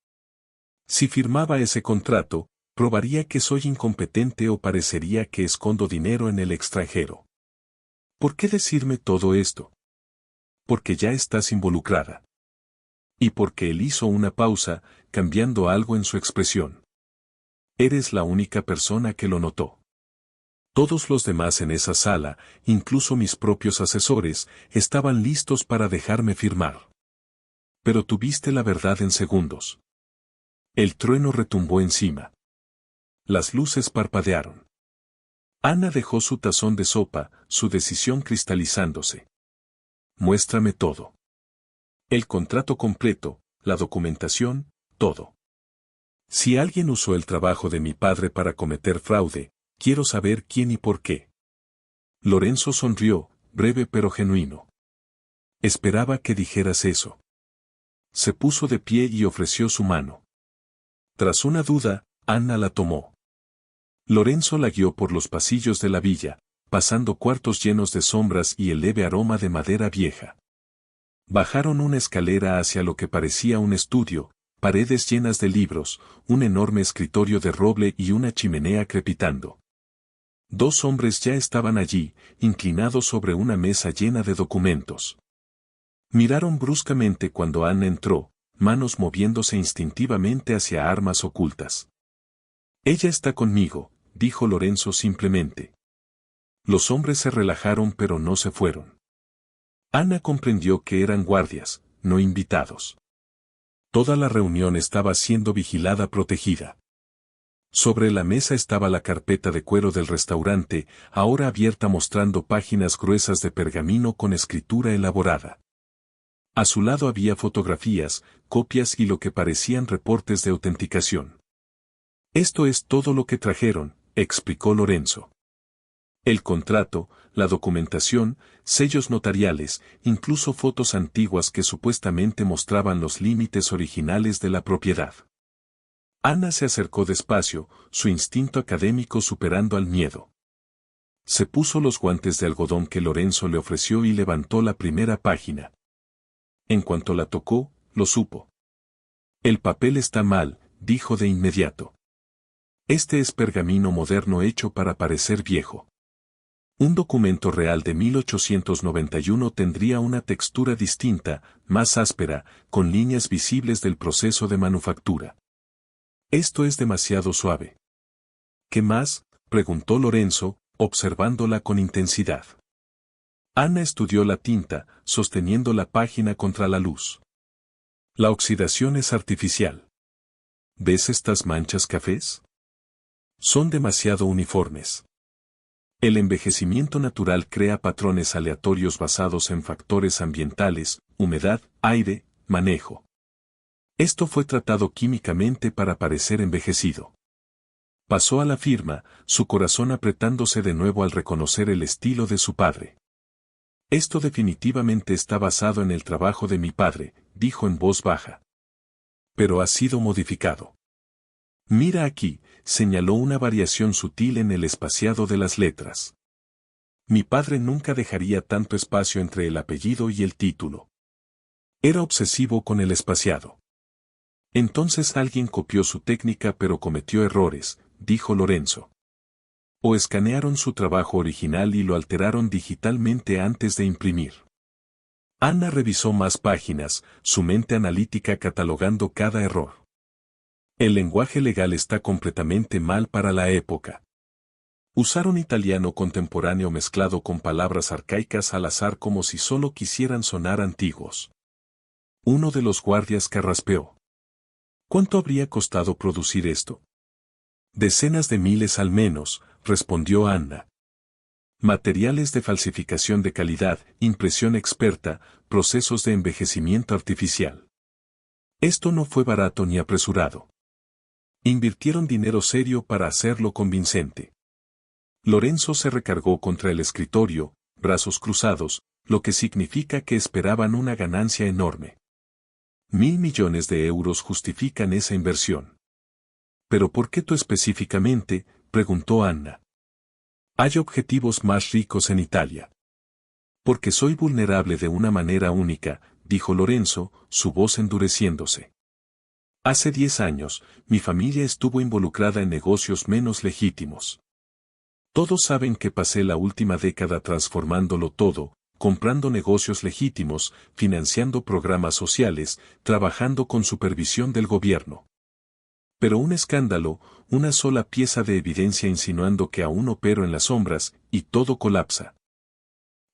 Speaker 1: Si firmaba ese contrato, probaría que soy incompetente o parecería que escondo dinero en el extranjero. ¿Por qué decirme todo esto? Porque ya estás involucrada. Y porque él hizo una pausa, cambiando algo en su expresión. Eres la única persona que lo notó. Todos los demás en esa sala, incluso mis propios asesores, estaban listos para dejarme firmar. Pero tuviste la verdad en segundos. El trueno retumbó encima. Las luces parpadearon. Ana dejó su tazón de sopa, su decisión cristalizándose. Muéstrame todo. El contrato completo, la documentación, todo. Si alguien usó el trabajo de mi padre para cometer fraude, quiero saber quién y por qué. Lorenzo sonrió, breve pero genuino. Esperaba que dijeras eso. Se puso de pie y ofreció su mano. Tras una duda, Ana la tomó. Lorenzo la guió por los pasillos de la villa, pasando cuartos llenos de sombras y el leve aroma de madera vieja. Bajaron una escalera hacia lo que parecía un estudio, paredes llenas de libros, un enorme escritorio de roble y una chimenea crepitando. Dos hombres ya estaban allí, inclinados sobre una mesa llena de documentos. Miraron bruscamente cuando Ana entró, manos moviéndose instintivamente hacia armas ocultas. Ella está conmigo, dijo Lorenzo simplemente. Los hombres se relajaron pero no se fueron. Ana comprendió que eran guardias, no invitados. Toda la reunión estaba siendo vigilada protegida. Sobre la mesa estaba la carpeta de cuero del restaurante, ahora abierta mostrando páginas gruesas de pergamino con escritura elaborada. A su lado había fotografías, copias y lo que parecían reportes de autenticación. Esto es todo lo que trajeron, explicó Lorenzo. El contrato, la documentación, sellos notariales, incluso fotos antiguas que supuestamente mostraban los límites originales de la propiedad. Ana se acercó despacio, su instinto académico superando al miedo. Se puso los guantes de algodón que Lorenzo le ofreció y levantó la primera página. En cuanto la tocó, lo supo. El papel está mal, dijo de inmediato. Este es pergamino moderno hecho para parecer viejo. Un documento real de 1891 tendría una textura distinta, más áspera, con líneas visibles del proceso de manufactura. Esto es demasiado suave. ¿Qué más?, preguntó Lorenzo, observándola con intensidad. Ana estudió la tinta, sosteniendo la página contra la luz. La oxidación es artificial. ¿Ves estas manchas cafés? Son demasiado uniformes. El envejecimiento natural crea patrones aleatorios basados en factores ambientales, humedad, aire, manejo. Esto fue tratado químicamente para parecer envejecido. Pasó a la firma, su corazón apretándose de nuevo al reconocer el estilo de su padre. Esto definitivamente está basado en el trabajo de mi padre, dijo en voz baja. Pero ha sido modificado. Mira aquí, señaló una variación sutil en el espaciado de las letras. Mi padre nunca dejaría tanto espacio entre el apellido y el título. Era obsesivo con el espaciado. Entonces alguien copió su técnica pero cometió errores, dijo Lorenzo. O escanearon su trabajo original y lo alteraron digitalmente antes de imprimir. Ana revisó más páginas, su mente analítica catalogando cada error. El lenguaje legal está completamente mal para la época. Usaron italiano contemporáneo mezclado con palabras arcaicas al azar como si solo quisieran sonar antiguos. Uno de los guardias carraspeó. ¿Cuánto habría costado producir esto? Decenas de miles al menos, respondió Ana. Materiales de falsificación de calidad, impresión experta, procesos de envejecimiento artificial. Esto no fue barato ni apresurado. Invirtieron dinero serio para hacerlo convincente. Lorenzo se recargó contra el escritorio, brazos cruzados, lo que significa que esperaban una ganancia enorme. 1.000 millones de euros justifican esa inversión. ¿Pero por qué tú específicamente?, preguntó Anna. Hay objetivos más ricos en Italia. Porque soy vulnerable de una manera única, dijo Lorenzo, su voz endureciéndose. Hace 10 años, mi familia estuvo involucrada en negocios menos legítimos. Todos saben que pasé la última década transformándolo todo, comprando negocios legítimos, financiando programas sociales, trabajando con supervisión del gobierno. Pero un escándalo, una sola pieza de evidencia insinuando que aún opero en las sombras, y todo colapsa.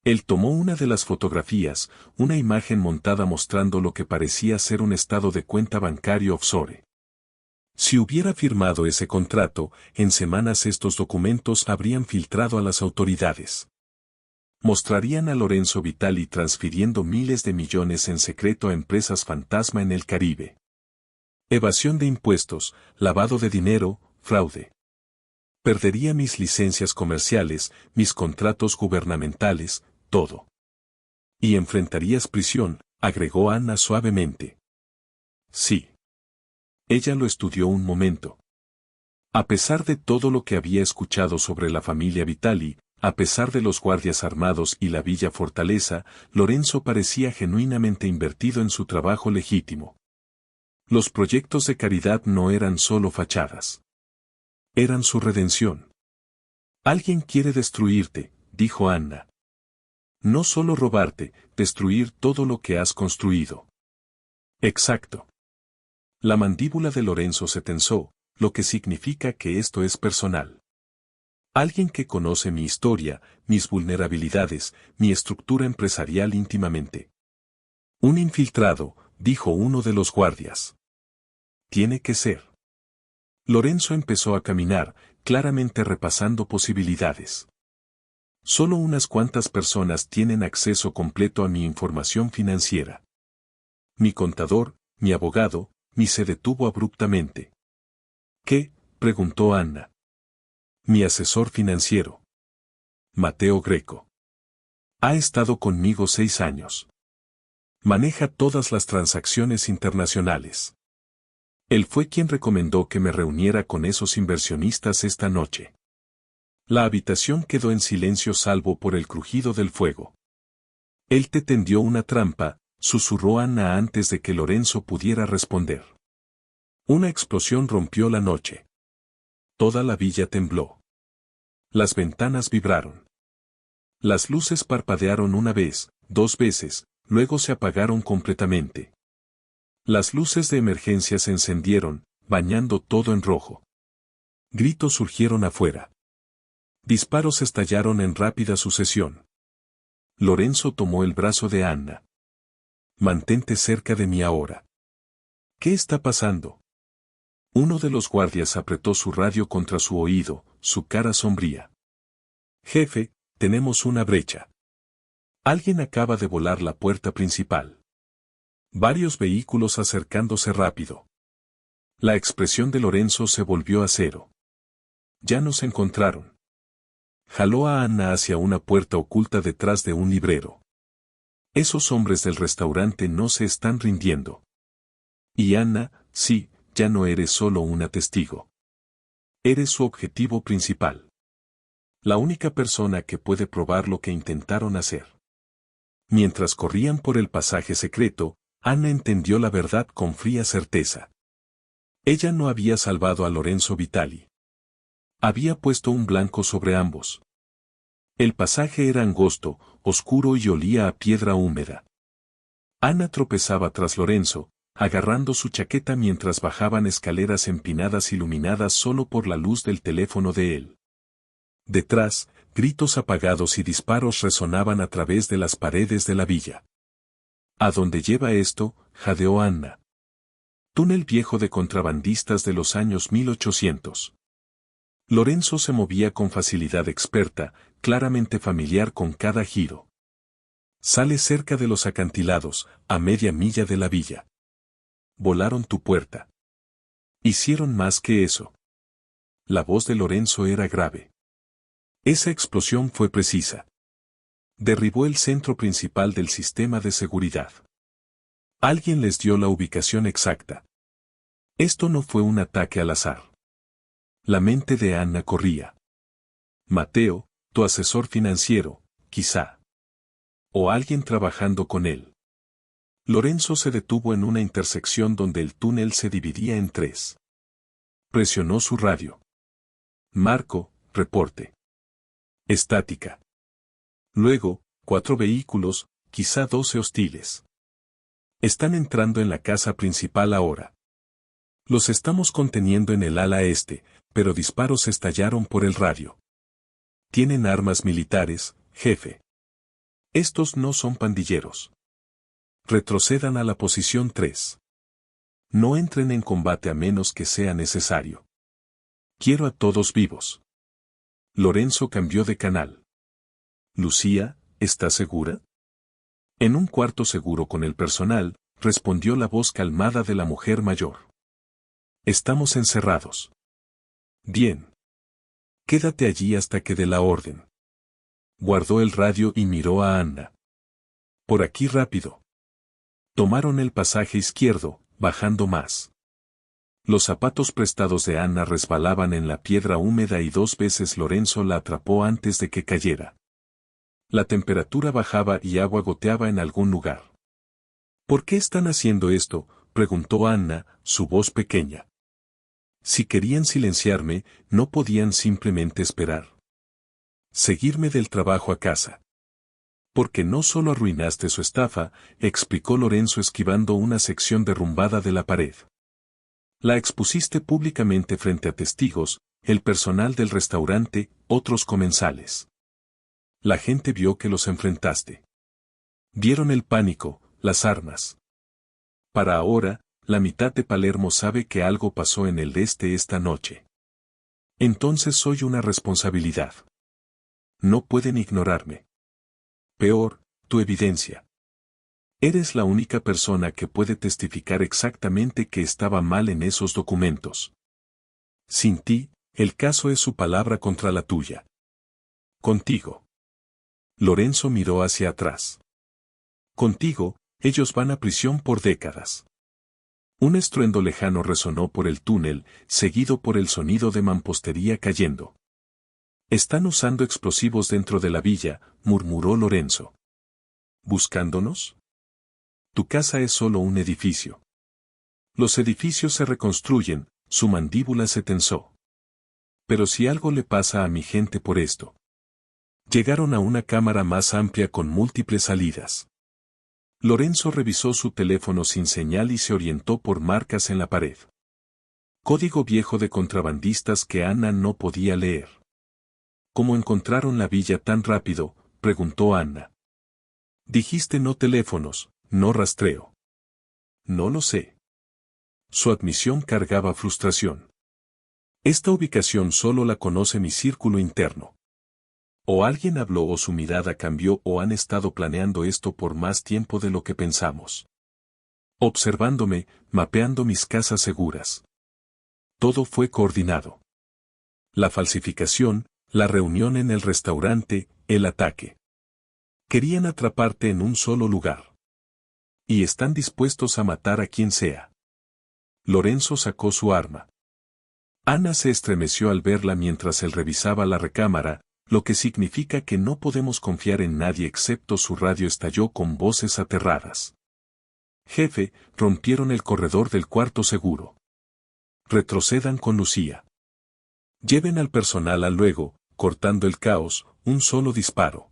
Speaker 1: Él tomó una de las fotografías, una imagen montada mostrando lo que parecía ser un estado de cuenta bancario offshore. Si hubiera firmado ese contrato, en semanas estos documentos habrían filtrado a las autoridades. Mostrarían a Lorenzo Vitali transfiriendo miles de millones en secreto a empresas fantasma en el Caribe. Evasión de impuestos, lavado de dinero, fraude. Perdería mis licencias comerciales, mis contratos gubernamentales, todo. Y enfrentarías prisión, agregó Anna suavemente. Sí. Ella lo estudió un momento. A pesar de todo lo que había escuchado sobre la familia Vitali, a pesar de los guardias armados y la villa fortaleza, Lorenzo parecía genuinamente invertido en su trabajo legítimo. Los proyectos de caridad no eran solo fachadas. Eran su redención. Alguien quiere destruirte, dijo Anna. No solo robarte, destruir todo lo que has construido. Exacto. La mandíbula de Lorenzo se tensó, lo que significa que esto es personal. Alguien que conoce mi historia, mis vulnerabilidades, mi estructura empresarial íntimamente. Un infiltrado, dijo uno de los guardias. Tiene que ser. Lorenzo empezó a caminar, claramente repasando posibilidades. Solo unas cuantas personas tienen acceso completo a mi información financiera. Mi contador, mi abogado, se detuvo abruptamente. ¿Qué? Preguntó Anna. Mi asesor financiero. Mateo Greco. Ha estado conmigo 6 años. Maneja todas las transacciones internacionales. Él fue quien recomendó que me reuniera con esos inversionistas esta noche. La habitación quedó en silencio salvo por el crujido del fuego. Él te tendió una trampa, susurró Anna antes de que Lorenzo pudiera responder. Una explosión rompió la noche. Toda la villa tembló. Las ventanas vibraron. Las luces parpadearon una vez, 2 veces, luego se apagaron completamente. Las luces de emergencia se encendieron, bañando todo en rojo. Gritos surgieron afuera. Disparos estallaron en rápida sucesión. Lorenzo tomó el brazo de Anna. Mantente cerca de mí ahora. ¿Qué está pasando? Uno de los guardias apretó su radio contra su oído, su cara sombría. Jefe, tenemos una brecha. Alguien acaba de volar la puerta principal. Varios vehículos acercándose rápido. La expresión de Lorenzo se volvió a cero. Ya nos encontraron. Jaló a Anna hacia una puerta oculta detrás de un librero. Esos hombres del restaurante no se están rindiendo. Y Anna, sí, ya no eres solo una testigo. Eres su objetivo principal. La única persona que puede probar lo que intentaron hacer. Mientras corrían por el pasaje secreto, Anna entendió la verdad con fría certeza. Ella no había salvado a Lorenzo Vitali. Había puesto un blanco sobre ambos. El pasaje era angosto, oscuro y olía a piedra húmeda. Anna tropezaba tras Lorenzo, agarrando su chaqueta mientras bajaban escaleras empinadas iluminadas solo por la luz del teléfono de él. Detrás, gritos apagados y disparos resonaban a través de las paredes de la villa. ¿A dónde lleva esto?, jadeó Anna. Túnel viejo de contrabandistas de los años 1800. Lorenzo se movía con facilidad experta, claramente familiar con cada giro. Sale cerca de los acantilados, a media milla de la villa. Volaron tu puerta. Hicieron más que eso. La voz de Lorenzo era grave. Esa explosión fue precisa. Derribó el centro principal del sistema de seguridad. Alguien les dio la ubicación exacta. Esto no fue un ataque al azar. La mente de Anna corría. Mateo, tu asesor financiero, quizá. O alguien trabajando con él. Lorenzo se detuvo en una intersección donde el túnel se dividía en tres. Presionó su radio. Marco, reporte. Estática. Luego, 4 vehículos, quizá 12 hostiles. Están entrando en la casa principal ahora. Los estamos conteniendo en el ala este, pero disparos estallaron por el radio. Tienen armas militares, jefe. Estos no son pandilleros. Retrocedan a la posición 3. No entren en combate a menos que sea necesario. Quiero a todos vivos. Lorenzo cambió de canal. Lucía, ¿estás segura? En un cuarto seguro con el personal, respondió la voz calmada de la mujer mayor. Estamos encerrados. Bien. Quédate allí hasta que dé la orden. Guardó el radio y miró a Anna. Por aquí rápido. Tomaron el pasaje izquierdo, bajando más. Los zapatos prestados de Anna resbalaban en la piedra húmeda y 2 veces Lorenzo la atrapó antes de que cayera. La temperatura bajaba y agua goteaba en algún lugar. ¿Por qué están haciendo esto?, preguntó Anna, su voz pequeña. Si querían silenciarme, no podían simplemente esperar. Seguirme del trabajo a casa. Porque no solo arruinaste su estafa, explicó Lorenzo esquivando una sección derrumbada de la pared. La expusiste públicamente frente a testigos, el personal del restaurante, otros comensales. La gente vio que los enfrentaste. Vieron el pánico, las armas. Para ahora, la mitad de Palermo sabe que algo pasó en el este esta noche. Entonces soy una responsabilidad. No pueden ignorarme. Peor, tu evidencia. Eres la única persona que puede testificar exactamente que estaba mal en esos documentos. Sin ti, el caso es su palabra contra la tuya. Contigo. Lorenzo miró hacia atrás. Contigo, ellos van a prisión por décadas. Un estruendo lejano resonó por el túnel, seguido por el sonido de mampostería cayendo. Están usando explosivos dentro de la villa, murmuró Lorenzo. ¿Buscándonos? Tu casa es solo un edificio. Los edificios se reconstruyen, su mandíbula se tensó. Pero si algo le pasa a mi gente por esto. Llegaron a una cámara más amplia con múltiples salidas. Lorenzo revisó su teléfono sin señal y se orientó por marcas en la pared. Código viejo de contrabandistas que Anna no podía leer. ¿Cómo encontraron la villa tan rápido?, preguntó Anna. Dijiste no teléfonos, no rastreo. No lo sé. Su admisión cargaba frustración. Esta ubicación solo la conoce mi círculo interno. O alguien habló o su mirada cambió o han estado planeando esto por más tiempo de lo que pensamos. Observándome, mapeando mis casas seguras. Todo fue coordinado. La falsificación, la reunión en el restaurante, el ataque. Querían atraparte en un solo lugar. Y están dispuestos a matar a quien sea. Lorenzo sacó su arma. Ana se estremeció al verla mientras él revisaba la recámara, lo que significa que no podemos confiar en nadie excepto su radio estalló con voces aterradas. Jefe, rompieron el corredor del cuarto seguro. Retrocedan con Lucía. Lleven al personal al luego, cortando el caos, un solo disparo.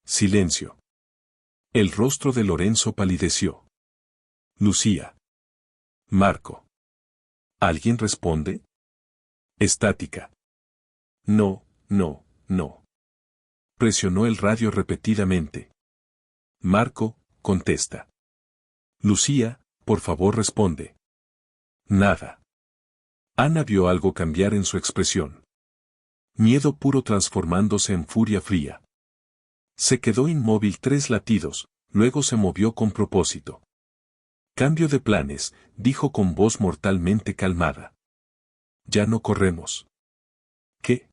Speaker 1: Silencio. El rostro de Lorenzo palideció. Lucía. Marco. ¿Alguien responde? Estática. No, no. No. Presionó el radio repetidamente. Marco, contesta. Lucía, por favor responde. Nada. Ana vio algo cambiar en su expresión. Miedo puro transformándose en furia fría. Se quedó inmóvil 3 latidos, luego se movió con propósito. Cambio de planes, dijo con voz mortalmente calmada. Ya no corremos. ¿Qué?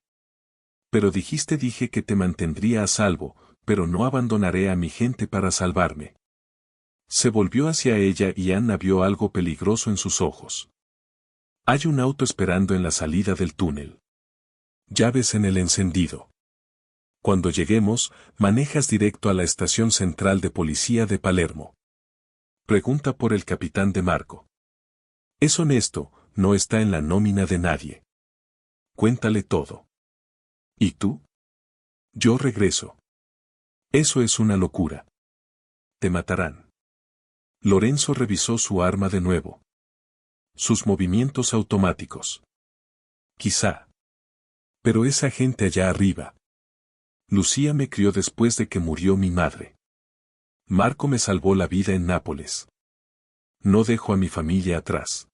Speaker 1: Pero dije que te mantendría a salvo, pero no abandonaré a mi gente para salvarme. Se volvió hacia ella y Anna vio algo peligroso en sus ojos. Hay un auto esperando en la salida del túnel. Llaves en el encendido. Cuando lleguemos, manejas directo a la estación central de policía de Palermo. Pregunta por el capitán de Marco. Es honesto, no está en la nómina de nadie. Cuéntale todo. ¿Y tú? Yo regreso. Eso es una locura. Te matarán. Lorenzo revisó su arma de nuevo. Sus movimientos automáticos. Quizá. Pero esa gente allá arriba. Lucía me crió después de que murió mi madre. Marco me salvó la vida en Nápoles. No dejo a mi familia atrás.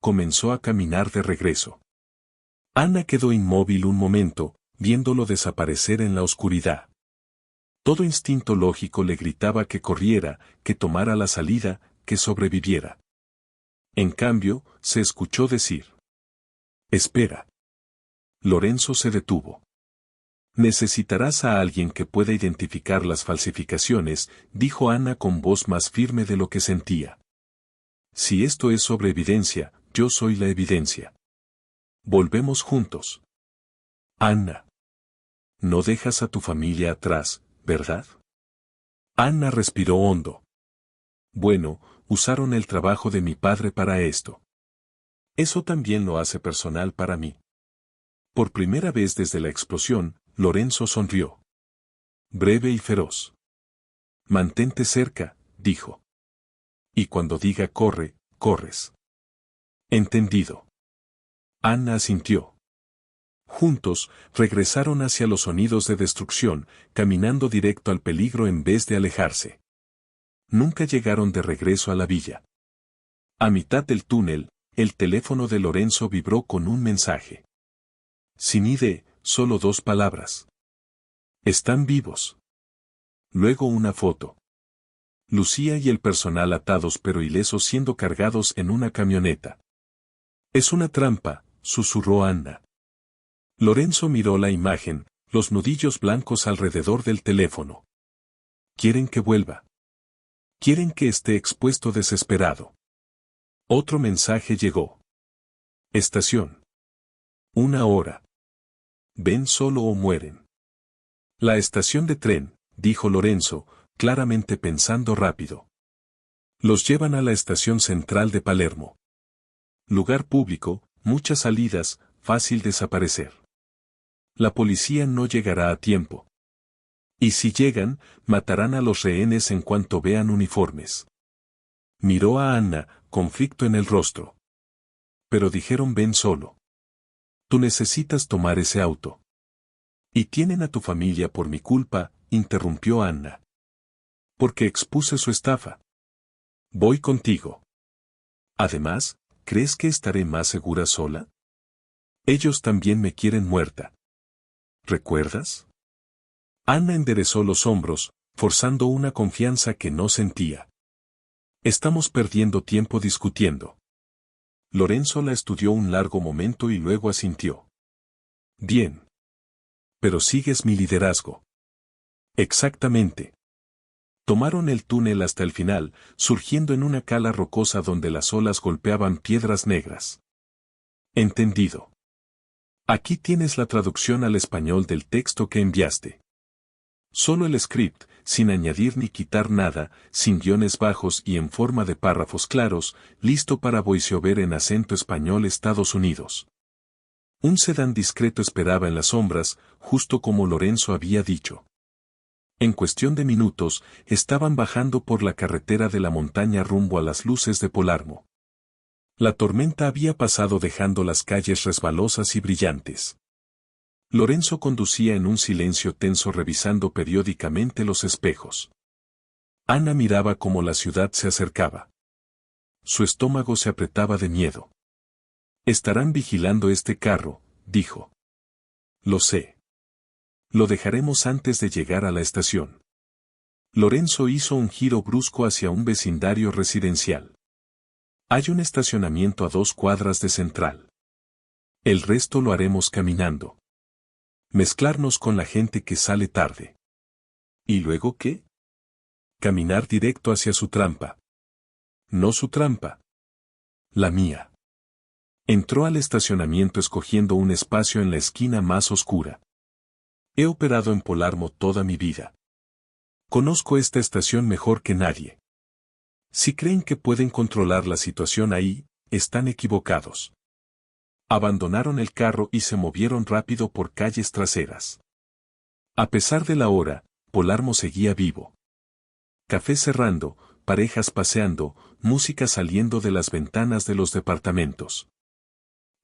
Speaker 1: Comenzó a caminar de regreso. Ana quedó inmóvil un momento, viéndolo desaparecer en la oscuridad. Todo instinto lógico le gritaba que corriera, que tomara la salida, que sobreviviera. En cambio, se escuchó decir: «Espera». Lorenzo se detuvo. «Necesitarás a alguien que pueda identificar las falsificaciones», dijo Ana con voz más firme de lo que sentía. «Si esto es sobre evidencia, yo soy la evidencia. Volvemos juntos». «Ana. No dejas a tu familia atrás, ¿verdad?». Ana respiró hondo. «Bueno, usaron el trabajo de mi padre para esto. Eso también lo hace personal para mí». Por primera vez desde la explosión, Lorenzo sonrió. Breve y feroz. «Mantente cerca», dijo. «Y cuando diga corre, corres». «Entendido». Ana asintió. Juntos, regresaron hacia los sonidos de destrucción, caminando directo al peligro en vez de alejarse. Nunca llegaron de regreso a la villa. A mitad del túnel, el teléfono de Lorenzo vibró con un mensaje. Sin ID, solo 2 palabras. «Están vivos». Luego una foto. Lucía y el personal atados pero ilesos siendo cargados en una camioneta. «Es una trampa», susurró Ana. Lorenzo miró la imagen, los nudillos blancos alrededor del teléfono. «Quieren que vuelva. Quieren que esté expuesto desesperado». Otro mensaje llegó. «Estación. 1 hora. Ven solo o mueren». «La estación de tren», dijo Lorenzo, claramente pensando rápido. «Los llevan a la estación central de Palermo. Lugar público, muchas salidas, fácil desaparecer. La policía no llegará a tiempo. Y si llegan, matarán a los rehenes en cuanto vean uniformes». Miró a Ana, conflicto en el rostro. «Pero dijeron ven solo. Tú necesitas tomar ese auto». «Y tienen a tu familia por mi culpa», interrumpió Ana. «Porque expuse su estafa». «Voy contigo». «Además, ¿crees que estaré más segura sola? Ellos también me quieren muerta. ¿Recuerdas?». Ana enderezó los hombros, forzando una confianza que no sentía. «Estamos perdiendo tiempo discutiendo». Lorenzo la estudió un largo momento y luego asintió. «Bien. Pero sigues mi liderazgo». «Exactamente». Tomaron el túnel hasta el final, surgiendo en una cala rocosa donde las olas golpeaban piedras negras. «Entendido. Aquí tienes la traducción al español del texto que enviaste. Solo el script, sin añadir ni quitar nada, sin guiones bajos y en forma de párrafos claros, listo para voiceover en acento español Estados Unidos». Un sedán discreto esperaba en las sombras, justo como Lorenzo había dicho. En cuestión de minutos, estaban bajando por la carretera de la montaña rumbo a las luces de Palermo. La tormenta había pasado dejando las calles resbalosas y brillantes. Lorenzo conducía en un silencio tenso revisando periódicamente los espejos. Ana miraba cómo la ciudad se acercaba. Su estómago se apretaba de miedo. «Estarán vigilando este carro», dijo. «Lo sé. Lo dejaremos antes de llegar a la estación». Lorenzo hizo un giro brusco hacia un vecindario residencial. «Hay un estacionamiento a 2 cuadras de Central. El resto lo haremos caminando. Mezclarnos con la gente que sale tarde». «¿Y luego qué?». «Caminar directo hacia su trampa». «No su trampa. La mía». Entró al estacionamiento escogiendo un espacio en la esquina más oscura. He operado en Polarmo toda mi vida. Conozco esta estación mejor que nadie. Si creen que pueden controlar la situación ahí, están equivocados. Abandonaron el carro y se movieron rápido por calles traseras. A pesar de la hora, Polarmo seguía vivo. Cafés cerrando, parejas paseando, música saliendo de las ventanas de los departamentos.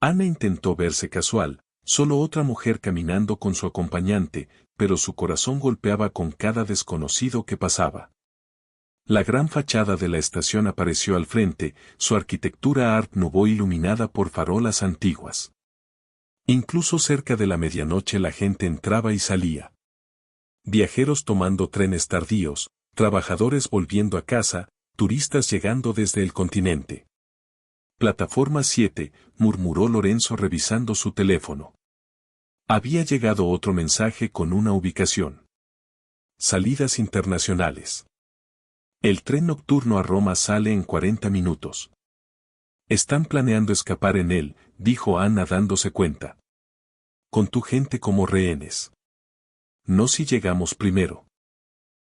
Speaker 1: Ana intentó verse casual, solo otra mujer caminando con su acompañante, pero su corazón golpeaba con cada desconocido que pasaba. La gran fachada de la estación apareció al frente, su arquitectura Art Nouveau iluminada por farolas antiguas. Incluso cerca de la medianoche la gente entraba y salía. Viajeros tomando trenes tardíos, trabajadores volviendo a casa, turistas llegando desde el continente. Plataforma 7, murmuró Lorenzo revisando su teléfono. Había llegado otro mensaje con una ubicación. Salidas internacionales. El tren nocturno a Roma sale en 40 minutos. Están planeando escapar en él, dijo Ana dándose cuenta. Con tu gente como rehenes. No si llegamos primero.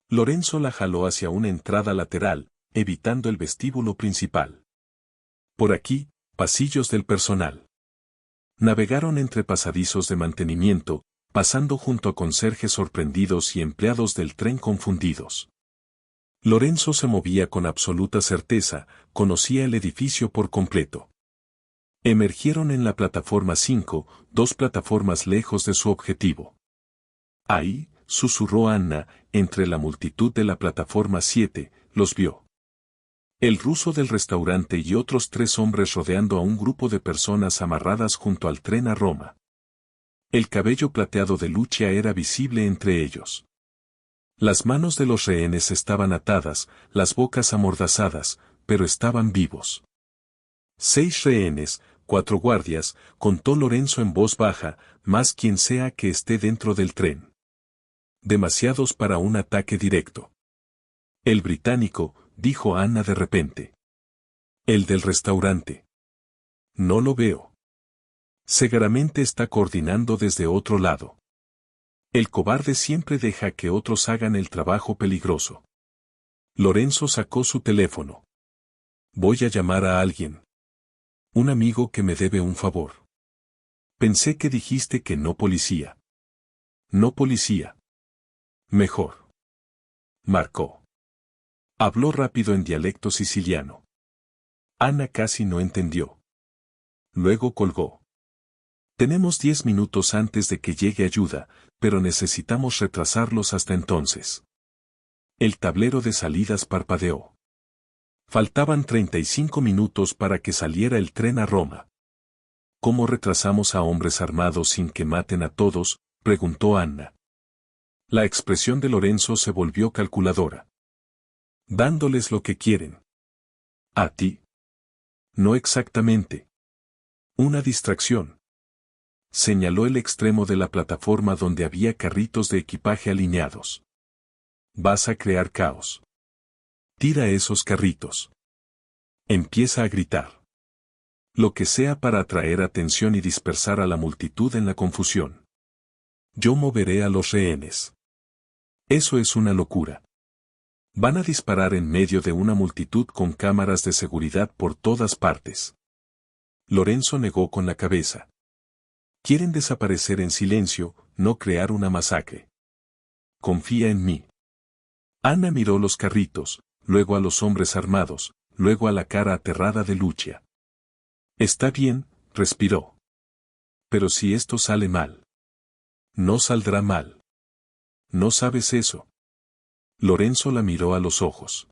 Speaker 1: Lorenzo la jaló hacia una entrada lateral, evitando el vestíbulo principal. Por aquí, pasillos del personal. Navegaron entre pasadizos de mantenimiento, pasando junto a conserjes sorprendidos y empleados del tren confundidos. Lorenzo se movía con absoluta certeza, conocía el edificio por completo. Emergieron en la plataforma 5, 2 plataformas lejos de su objetivo. Ahí, susurró Anna, entre la multitud de la plataforma 7, los vio. El ruso del restaurante y otros 3 hombres rodeando a un grupo de personas amarradas junto al tren a Roma. El cabello plateado de Lucia era visible entre ellos. Las manos de los rehenes estaban atadas, las bocas amordazadas, pero estaban vivos. 6 rehenes, 4 guardias, contó Lorenzo en voz baja, más quien sea que esté dentro del tren. Demasiados para un ataque directo. El británico, dijo Ana de repente. El del restaurante. No lo veo. Seguramente está coordinando desde otro lado. El cobarde siempre deja que otros hagan el trabajo peligroso. Lorenzo sacó su teléfono. Voy a llamar a alguien. Un amigo que me debe un favor. Pensé que dijiste que no policía. No policía. Mejor. Marcó. Habló rápido en dialecto siciliano. Ana casi no entendió. Luego colgó. Tenemos 10 minutos antes de que llegue ayuda, pero necesitamos retrasarlos hasta entonces. El tablero de salidas parpadeó. Faltaban 35 minutos para que saliera el tren a Roma. ¿Cómo retrasamos a hombres armados sin que maten a todos?, preguntó Anna. La expresión de Lorenzo se volvió calculadora. Dándoles lo que quieren. ¿A ti? No exactamente. Una distracción. Señaló el extremo de la plataforma donde había carritos de equipaje alineados. Vas a crear caos. Tira esos carritos. Empieza a gritar. Lo que sea para atraer atención y dispersar a la multitud en la confusión. Yo moveré a los rehenes. Eso es una locura. Van a disparar en medio de una multitud con cámaras de seguridad por todas partes. Lorenzo negó con la cabeza. Quieren desaparecer en silencio, no crear una masacre. Confía en mí. Ana miró los carritos, luego a los hombres armados, luego a la cara aterrada de Lucia. Está bien, respiró. Pero si esto sale mal. No saldrá mal. ¿No sabes eso? Lorenzo la miró a los ojos.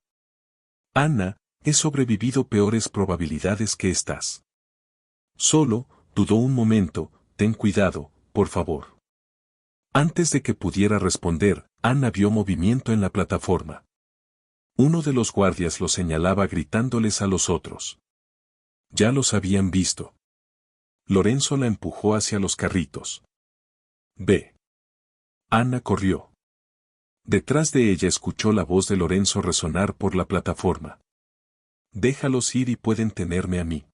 Speaker 1: Ana, he sobrevivido peores probabilidades que estas. Solo, dudó un momento, ten cuidado, por favor. Antes de que pudiera responder, Ana vio movimiento en la plataforma. Uno de los guardias lo señalaba gritándoles a los otros. Ya los habían visto. Lorenzo la empujó hacia los carritos. Ve. Ana corrió. Detrás de ella escuchó la voz de Lorenzo resonar por la plataforma. Déjalos ir y pueden tenerme a mí.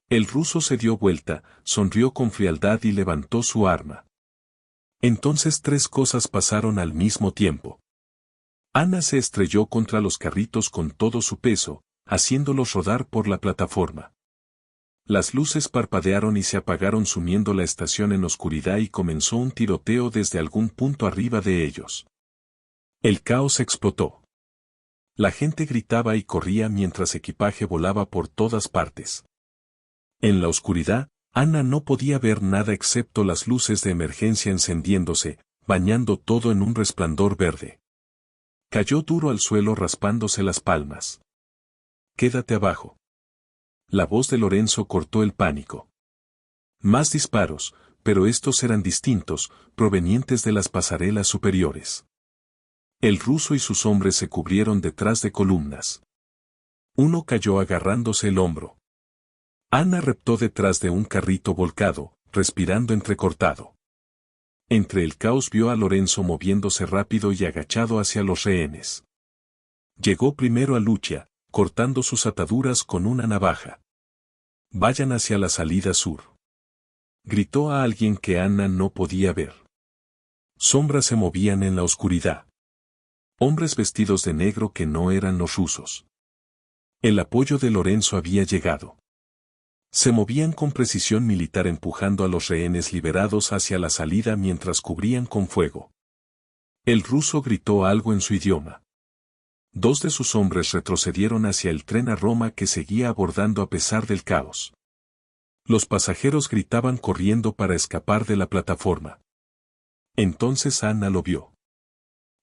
Speaker 1: El ruso se dio vuelta, sonrió con frialdad y levantó su arma. Entonces tres cosas pasaron al mismo tiempo. Anna se estrelló contra los carritos con todo su peso, haciéndolos rodar por la plataforma. Las luces parpadearon y se apagaron sumiendo la estación en oscuridad y comenzó un tiroteo desde algún punto arriba de ellos. El caos explotó. La gente gritaba y corría mientras equipaje volaba por todas partes. En la oscuridad, Anna no podía ver nada excepto las luces de emergencia encendiéndose, bañando todo en un resplandor verde. Cayó duro al suelo raspándose las palmas. «Quédate abajo». La voz de Lorenzo cortó el pánico. Más disparos, pero estos eran distintos, provenientes de las pasarelas superiores. El ruso y sus hombres se cubrieron detrás de columnas. Uno cayó agarrándose el hombro. Anna reptó detrás de un carrito volcado, respirando entrecortado. Entre el caos vio a Lorenzo moviéndose rápido y agachado hacia los rehenes. Llegó primero a Lucia, cortando sus ataduras con una navaja. «Vayan hacia la salida sur», gritó a alguien que Anna no podía ver. Sombras se movían en la oscuridad. Hombres vestidos de negro que no eran los rusos. El apoyo de Lorenzo había llegado. Se movían con precisión militar empujando a los rehenes liberados hacia la salida mientras cubrían con fuego. El ruso gritó algo en su idioma. Dos de sus hombres retrocedieron hacia el tren a Roma que seguía abordando a pesar del caos. Los pasajeros gritaban corriendo para escapar de la plataforma. Entonces Anna lo vio.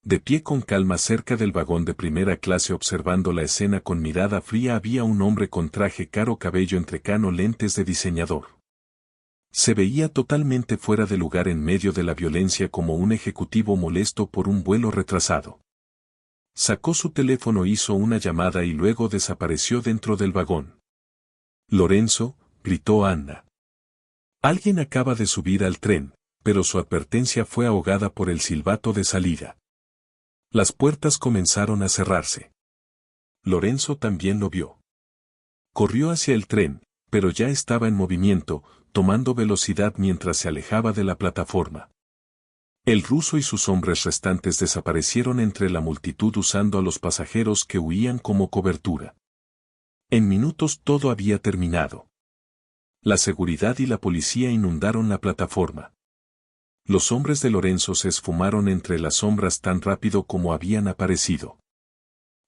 Speaker 1: De pie con calma cerca del vagón de primera clase observando la escena con mirada fría había un hombre con traje caro, cabello entrecano, lentes de diseñador. Se veía totalmente fuera de lugar en medio de la violencia, como un ejecutivo molesto por un vuelo retrasado. Sacó su teléfono, hizo una llamada y luego desapareció dentro del vagón. «Lorenzo», gritó Anna. Alguien acaba de subir al tren, pero su advertencia fue ahogada por el silbato de salida. Las puertas comenzaron a cerrarse. Lorenzo también lo vio. Corrió hacia el tren, pero ya estaba en movimiento, tomando velocidad mientras se alejaba de la plataforma. El ruso y sus hombres restantes desaparecieron entre la multitud usando a los pasajeros que huían como cobertura. En minutos todo había terminado. La seguridad y la policía inundaron la plataforma. Los hombres de Lorenzo se esfumaron entre las sombras tan rápido como habían aparecido.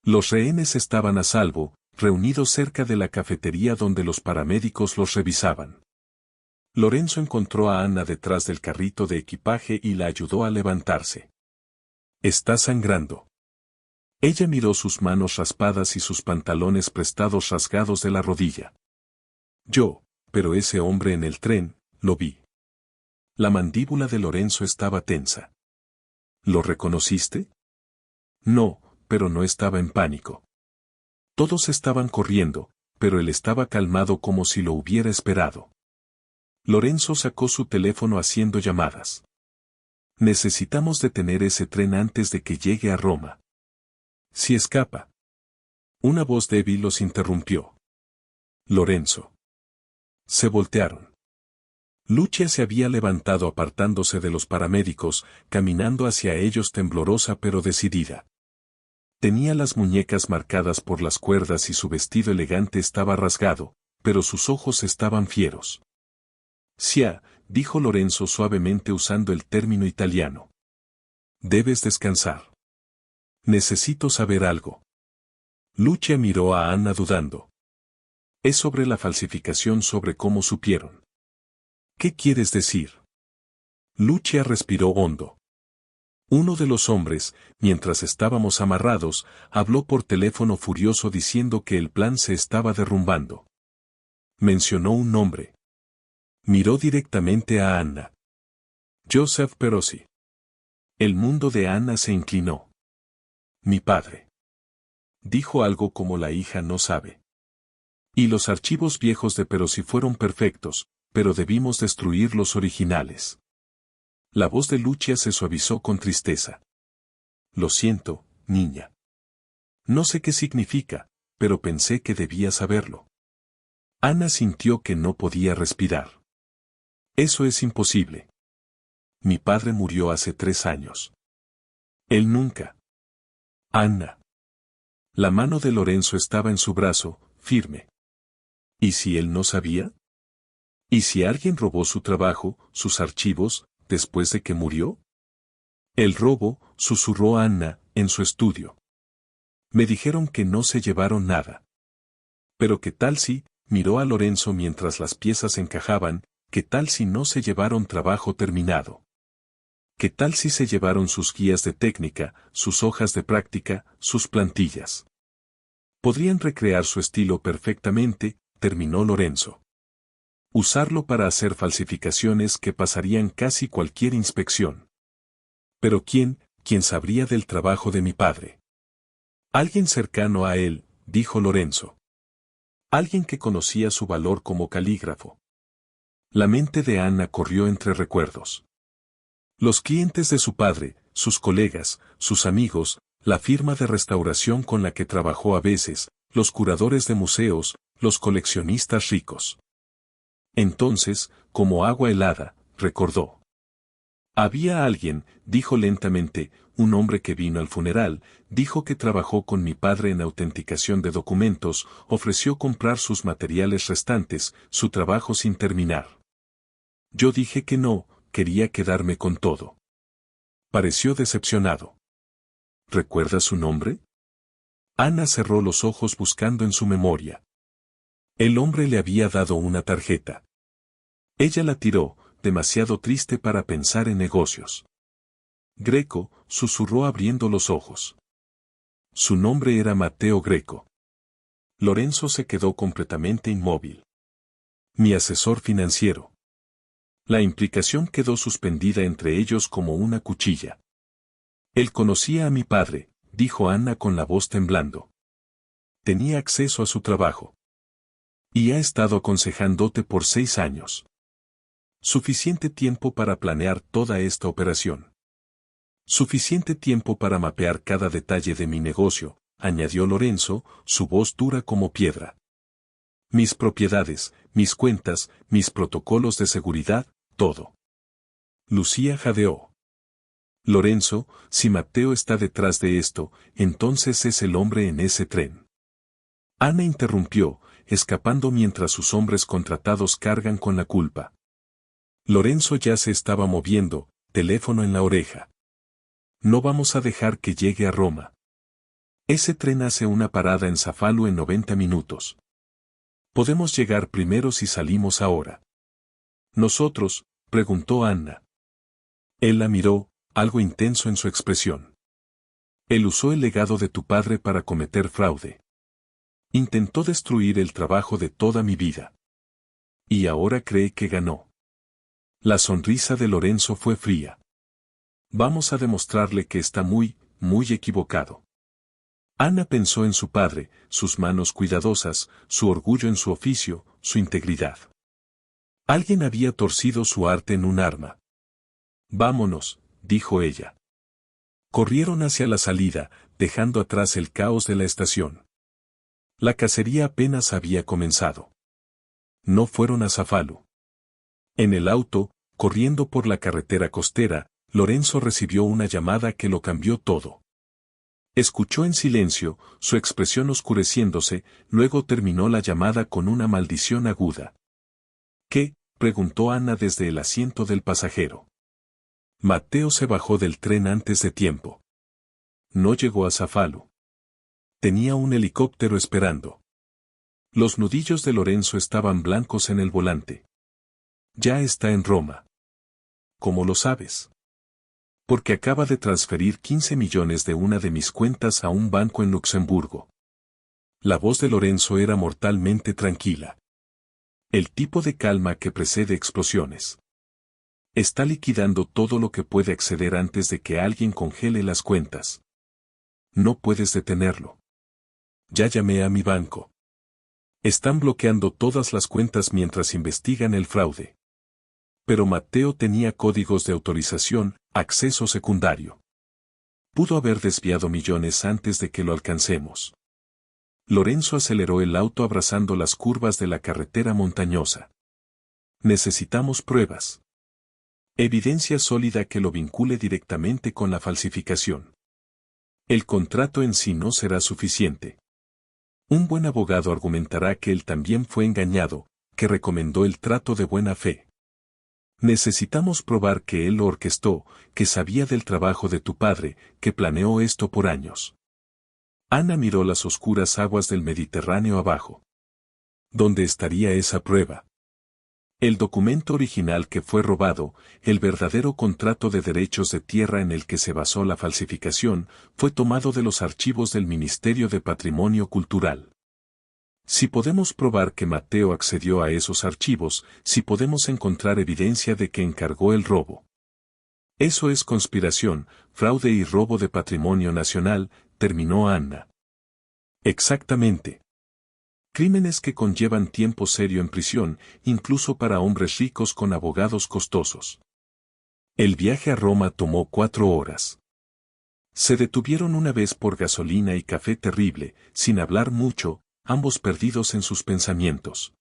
Speaker 1: Los rehenes estaban a salvo, reunidos cerca de la cafetería donde los paramédicos los revisaban. Lorenzo encontró a Anna detrás del carrito de equipaje y la ayudó a levantarse. «Está sangrando». Ella miró sus manos raspadas y sus pantalones prestados rasgados de la rodilla. Pero ese hombre en el tren, lo vi». La mandíbula de Lorenzo estaba tensa. «¿Lo reconociste?» «No, pero no estaba en pánico». Todos estaban corriendo, pero él estaba calmado como si lo hubiera esperado. Lorenzo sacó su teléfono haciendo llamadas. «Necesitamos detener ese tren antes de que llegue a Roma. Si escapa». Una voz débil los interrumpió. «Lorenzo». Se voltearon. Lucia se había levantado apartándose de los paramédicos, caminando hacia ellos temblorosa pero decidida. Tenía las muñecas marcadas por las cuerdas y su vestido elegante estaba rasgado, pero sus ojos estaban fieros. «Sia», dijo Lorenzo suavemente usando el término italiano. «Debes descansar. Necesito saber algo». Lucia miró a Anna dudando. «Es sobre la falsificación, sobre cómo supieron». «¿Qué quieres decir?» Lucia respiró hondo. Uno de los hombres, mientras estábamos amarrados, habló por teléfono furioso diciendo que el plan se estaba derrumbando. Mencionó un nombre. Miró directamente a Anna. «Joseph Perosi». El mundo de Anna se inclinó. «Mi padre». Dijo algo como «la hija no sabe». «Y los archivos viejos de Perosi fueron perfectos, pero debimos destruir los originales». La voz de Lucia se suavizó con tristeza. «Lo siento, niña. No sé qué significa, pero pensé que debía saberlo». Ana sintió que no podía respirar. Eso es imposible. Mi padre murió hace 3 años. Él nunca. Ana. La mano de Lorenzo estaba en su brazo, firme. ¿Y si él no sabía? ¿Y si alguien robó su trabajo, sus archivos, después de que murió? El robo, susurró Ana, en su estudio. Me dijeron que no se llevaron nada. Pero ¿qué tal si? Miró a Lorenzo mientras las piezas encajaban, ¿qué tal si no se llevaron trabajo terminado? ¿Qué tal si se llevaron sus guías de técnica, sus hojas de práctica, sus plantillas? Podrían recrear su estilo perfectamente, terminó Lorenzo. Usarlo para hacer falsificaciones que pasarían casi cualquier inspección. Pero ¿quién sabría del trabajo de mi padre? Alguien cercano a él, dijo Lorenzo. Alguien que conocía su valor como calígrafo. La mente de Ana corrió entre recuerdos. Los clientes de su padre, sus colegas, sus amigos, la firma de restauración con la que trabajó a veces, los curadores de museos, los coleccionistas ricos. Entonces, como agua helada, recordó. Había alguien, dijo lentamente, un hombre que vino al funeral, dijo que trabajó con mi padre en autenticación de documentos, ofreció comprar sus materiales restantes, su trabajo sin terminar. Yo dije que no, quería quedarme con todo. Pareció decepcionado. ¿Recuerda su nombre? Ana cerró los ojos buscando en su memoria. El hombre le había dado una tarjeta. Ella la tiró, demasiado triste para pensar en negocios. Greco, susurró abriendo los ojos. Su nombre era Mateo Greco. Lorenzo se quedó completamente inmóvil. Mi asesor financiero. La implicación quedó suspendida entre ellos como una cuchilla. Él conocía a mi padre, dijo Ana con la voz temblando. Tenía acceso a su trabajo. Y ha estado aconsejándote por 6 años. Suficiente tiempo para planear toda esta operación. Suficiente tiempo para mapear cada detalle de mi negocio, añadió Lorenzo, su voz dura como piedra. Mis propiedades, mis cuentas, mis protocolos de seguridad, todo. Lucía jadeó. Lorenzo, si Mateo está detrás de esto, entonces es el hombre en ese tren. Ana interrumpió, escapando mientras sus hombres contratados cargan con la culpa. Lorenzo ya se estaba moviendo, teléfono en la oreja. No vamos a dejar que llegue a Roma. Ese tren hace una parada en Safalo en 90 minutos. Podemos llegar primero si salimos ahora. ¿Nosotros? Preguntó Ana. Él la miró, algo intenso en su expresión. Él usó el legado de tu padre para cometer fraude. Intentó destruir el trabajo de toda mi vida. Y ahora cree que ganó. La sonrisa de Lorenzo fue fría. Vamos a demostrarle que está muy equivocado. Ana pensó en su padre, sus manos cuidadosas, su orgullo en su oficio, su integridad. Alguien había torcido su arte en un arma. Vámonos, dijo ella. Corrieron hacia la salida, dejando atrás el caos de la estación. La cacería apenas había comenzado. No fueron a Safalo. En el auto, corriendo por la carretera costera, Lorenzo recibió una llamada que lo cambió todo. Escuchó en silencio, su expresión oscureciéndose, luego terminó la llamada con una maldición aguda. ¿Qué? Preguntó Ana desde el asiento del pasajero. Mateo se bajó del tren antes de tiempo. No llegó a Safalo. Tenía un helicóptero esperando. Los nudillos de Lorenzo estaban blancos en el volante. Ya está en Roma. ¿Cómo lo sabes? Porque acaba de transferir 15 millones de una de mis cuentas a un banco en Luxemburgo. La voz de Lorenzo era mortalmente tranquila. El tipo de calma que precede explosiones. Está liquidando todo lo que puede acceder antes de que alguien congele las cuentas. No puedes detenerlo. Ya llamé a mi banco. Están bloqueando todas las cuentas mientras investigan el fraude. Pero Mateo tenía códigos de autorización, acceso secundario. Pudo haber desviado millones antes de que lo alcancemos. Lorenzo aceleró el auto abrazando las curvas de la carretera montañosa. Necesitamos pruebas. Evidencia sólida que lo vincule directamente con la falsificación. El contrato en sí no será suficiente. Un buen abogado argumentará que él también fue engañado, que recomendó el trato de buena fe. Necesitamos probar que él lo orquestó, que sabía del trabajo de tu padre, que planeó esto por años. Ana miró las oscuras aguas del Mediterráneo abajo. ¿Dónde estaría esa prueba? El documento original que fue robado, el verdadero contrato de derechos de tierra en el que se basó la falsificación, fue tomado de los archivos del Ministerio de Patrimonio Cultural. Si podemos probar que Mateo accedió a esos archivos, si podemos encontrar evidencia de que encargó el robo. Eso es conspiración, fraude y robo de patrimonio nacional, terminó Anna. Exactamente. Crímenes que conllevan tiempo serio en prisión, incluso para hombres ricos con abogados costosos. El viaje a Roma tomó 4 horas. Se detuvieron una vez por gasolina y café terrible, sin hablar mucho, ambos perdidos en sus pensamientos.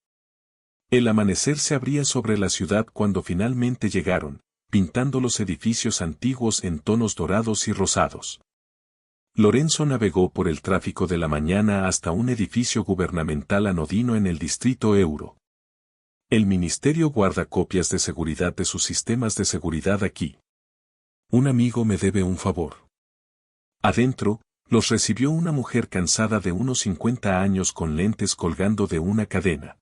Speaker 1: El amanecer se abría sobre la ciudad cuando finalmente llegaron, pintando los edificios antiguos en tonos dorados y rosados. Lorenzo navegó por el tráfico de la mañana hasta un edificio gubernamental anodino en el distrito Euro. El ministerio guarda copias de seguridad de sus sistemas de seguridad aquí. Un amigo me debe un favor. Adentro, los recibió una mujer cansada de unos 50 años con lentes colgando de una cadena.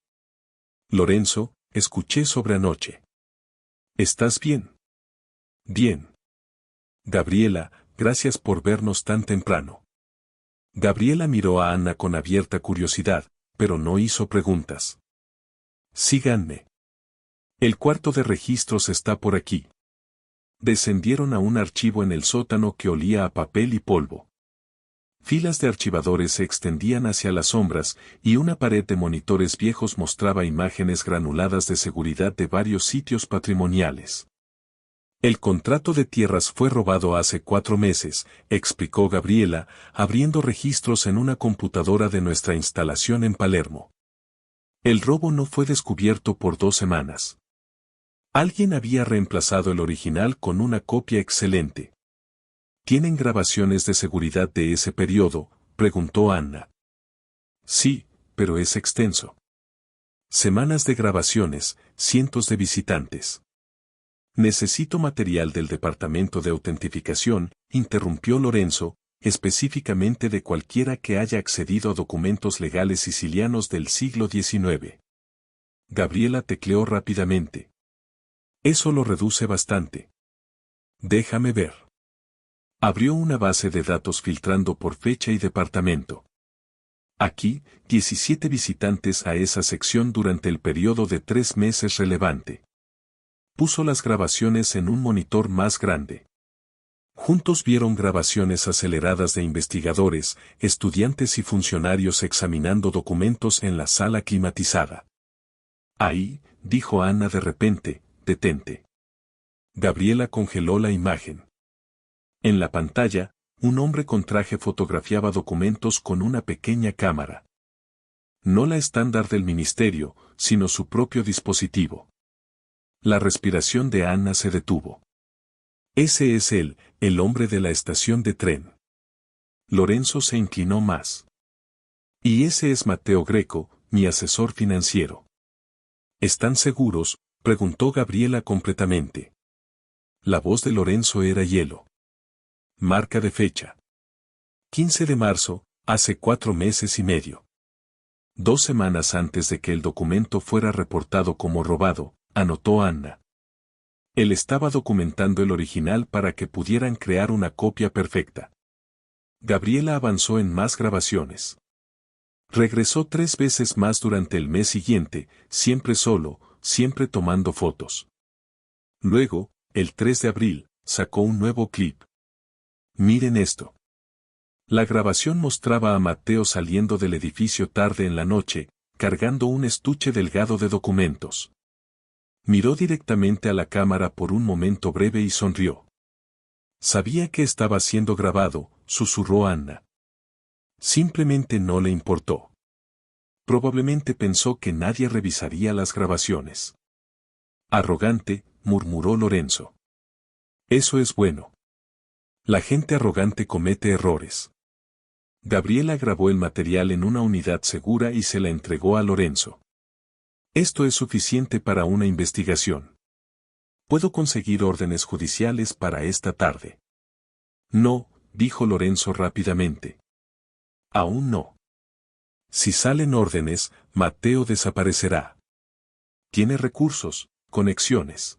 Speaker 1: Lorenzo, escuché sobre anoche. ¿Estás bien? Bien. Gabriela, gracias por vernos tan temprano. Gabriela miró a Ana con abierta curiosidad, pero no hizo preguntas. Síganme. El cuarto de registros está por aquí. Descendieron a un archivo en el sótano que olía a papel y polvo. Filas de archivadores se extendían hacia las sombras, y una pared de monitores viejos mostraba imágenes granuladas de seguridad de varios sitios patrimoniales. El contrato de tierras fue robado hace 4 meses, explicó Gabriela, abriendo registros en una computadora de nuestra instalación en Palermo. El robo no fue descubierto por 2 semanas. Alguien había reemplazado el original con una copia excelente. ¿Tienen grabaciones de seguridad de ese periodo?, preguntó Anna. Sí, pero es extenso. Semanas de grabaciones, cientos de visitantes. Necesito material del departamento de autentificación, interrumpió Lorenzo, específicamente de cualquiera que haya accedido a documentos legales sicilianos del siglo XIX. Gabriela tecleó rápidamente. Eso lo reduce bastante. Déjame ver. Abrió una base de datos filtrando por fecha y departamento. Aquí, 17 visitantes a esa sección durante el periodo de 3 meses relevante. Puso las grabaciones en un monitor más grande. Juntos vieron grabaciones aceleradas de investigadores, estudiantes y funcionarios examinando documentos en la sala climatizada. Ahí, dijo Ana de repente, detente. Gabriela congeló la imagen. En la pantalla, un hombre con traje fotografiaba documentos con una pequeña cámara. No la estándar del ministerio, sino su propio dispositivo. La respiración de Ana se detuvo. Ese es él, el hombre de la estación de tren. Lorenzo se inclinó más. Y ese es Mateo Greco, mi asesor financiero. ¿Están seguros?, preguntó Gabriela completamente. La voz de Lorenzo era hielo. Marca de fecha. 15 de marzo, hace 4 meses y medio. 2 semanas antes de que el documento fuera reportado como robado, anotó Anna. Él estaba documentando el original para que pudieran crear una copia perfecta. Gabriela avanzó en más grabaciones. Regresó 3 veces más durante el mes siguiente, siempre solo, siempre tomando fotos. Luego, el 3 de abril, sacó un nuevo clip. Miren esto. La grabación mostraba a Mateo saliendo del edificio tarde en la noche, cargando un estuche delgado de documentos. Miró directamente a la cámara por un momento breve y sonrió. Sabía que estaba siendo grabado, susurró Anna. Simplemente no le importó. Probablemente pensó que nadie revisaría las grabaciones. Arrogante, murmuró Lorenzo. Eso es bueno. La gente arrogante comete errores. Gabriela grabó el material en una unidad segura y se la entregó a Lorenzo. Esto es suficiente para una investigación. Puedo conseguir órdenes judiciales para esta tarde. No, dijo Lorenzo rápidamente. Aún no. Si salen órdenes, Mateo desaparecerá. Tiene recursos, conexiones.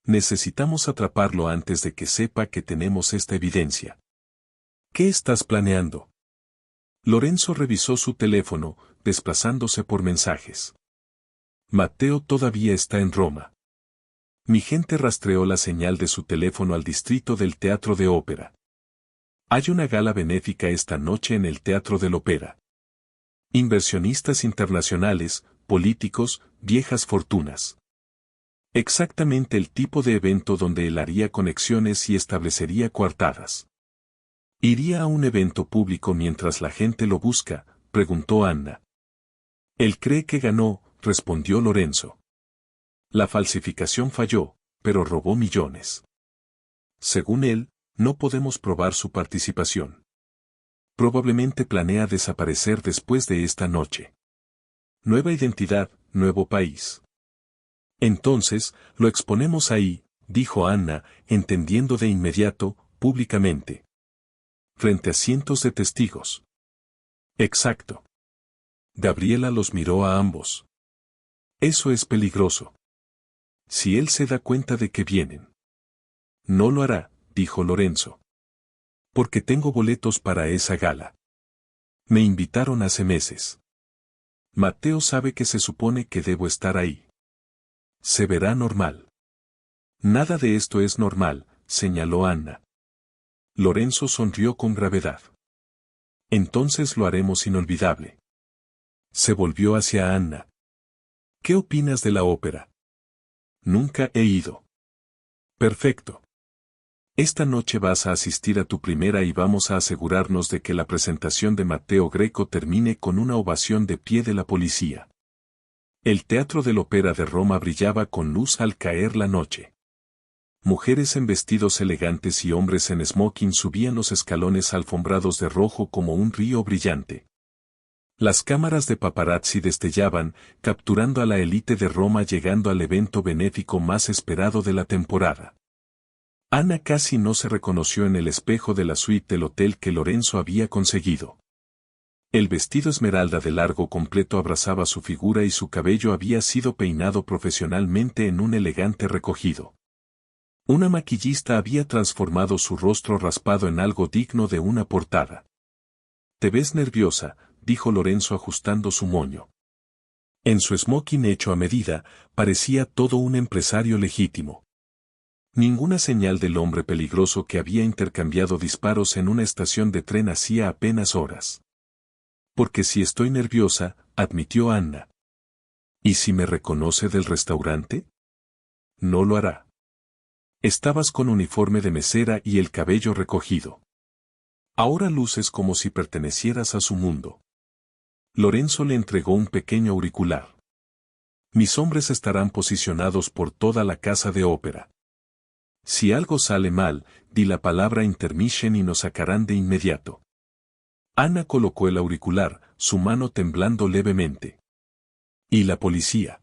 Speaker 1: Necesitamos atraparlo antes de que sepa que tenemos esta evidencia. ¿Qué estás planeando? Lorenzo revisó su teléfono, desplazándose por mensajes. Mateo todavía está en Roma. Mi gente rastreó la señal de su teléfono al distrito del Teatro de Ópera. Hay una gala benéfica esta noche en el Teatro del Ópera. Inversionistas internacionales, políticos, viejas fortunas. Exactamente el tipo de evento donde él haría conexiones y establecería coartadas. ¿Iría a un evento público mientras la gente lo busca?, preguntó Anna. Él cree que ganó, respondió Lorenzo. La falsificación falló, pero robó millones. Según él, no podemos probar su participación. Probablemente planea desaparecer después de esta noche. Nueva identidad, nuevo país. Entonces, lo exponemos ahí, dijo Anna, entendiendo de inmediato, públicamente. Frente a cientos de testigos. Exacto. Gabriela los miró a ambos. Eso es peligroso. Si él se da cuenta de que vienen. No lo hará, dijo Lorenzo. Porque tengo boletos para esa gala. Me invitaron hace meses. Mateo sabe que se supone que debo estar ahí. Se verá normal. Nada de esto es normal, señaló Anna. Lorenzo sonrió con gravedad. Entonces lo haremos inolvidable. Se volvió hacia Anna. ¿Qué opinas de la ópera? Nunca he ido. Perfecto. Esta noche vas a asistir a tu primera y vamos a asegurarnos de que la presentación de Mateo Greco termine con una ovación de pie de la policía. El Teatro del Ópera de Roma brillaba con luz al caer la noche. Mujeres en vestidos elegantes y hombres en smoking subían los escalones alfombrados de rojo como un río brillante. Las cámaras de paparazzi destellaban, capturando a la élite de Roma llegando al evento benéfico más esperado de la temporada. Anna casi no se reconoció en el espejo de la suite del hotel que Lorenzo había conseguido. El vestido esmeralda de largo completo abrazaba su figura y su cabello había sido peinado profesionalmente en un elegante recogido. Una maquillista había transformado su rostro raspado en algo digno de una portada. «Te ves nerviosa», dijo Lorenzo ajustando su moño. En su smoking hecho a medida, parecía todo un empresario legítimo. Ninguna señal del hombre peligroso que había intercambiado disparos en una estación de tren hacía apenas horas. Porque si estoy nerviosa, admitió Anna. ¿Y si me reconoce del restaurante? No lo hará. Estabas con uniforme de mesera y el cabello recogido. Ahora luces como si pertenecieras a su mundo. Lorenzo le entregó un pequeño auricular. Mis hombres estarán posicionados por toda la casa de ópera. Si algo sale mal, di la palabra intermission y nos sacarán de inmediato. Anna colocó el auricular, su mano temblando levemente. ¿Y la policía?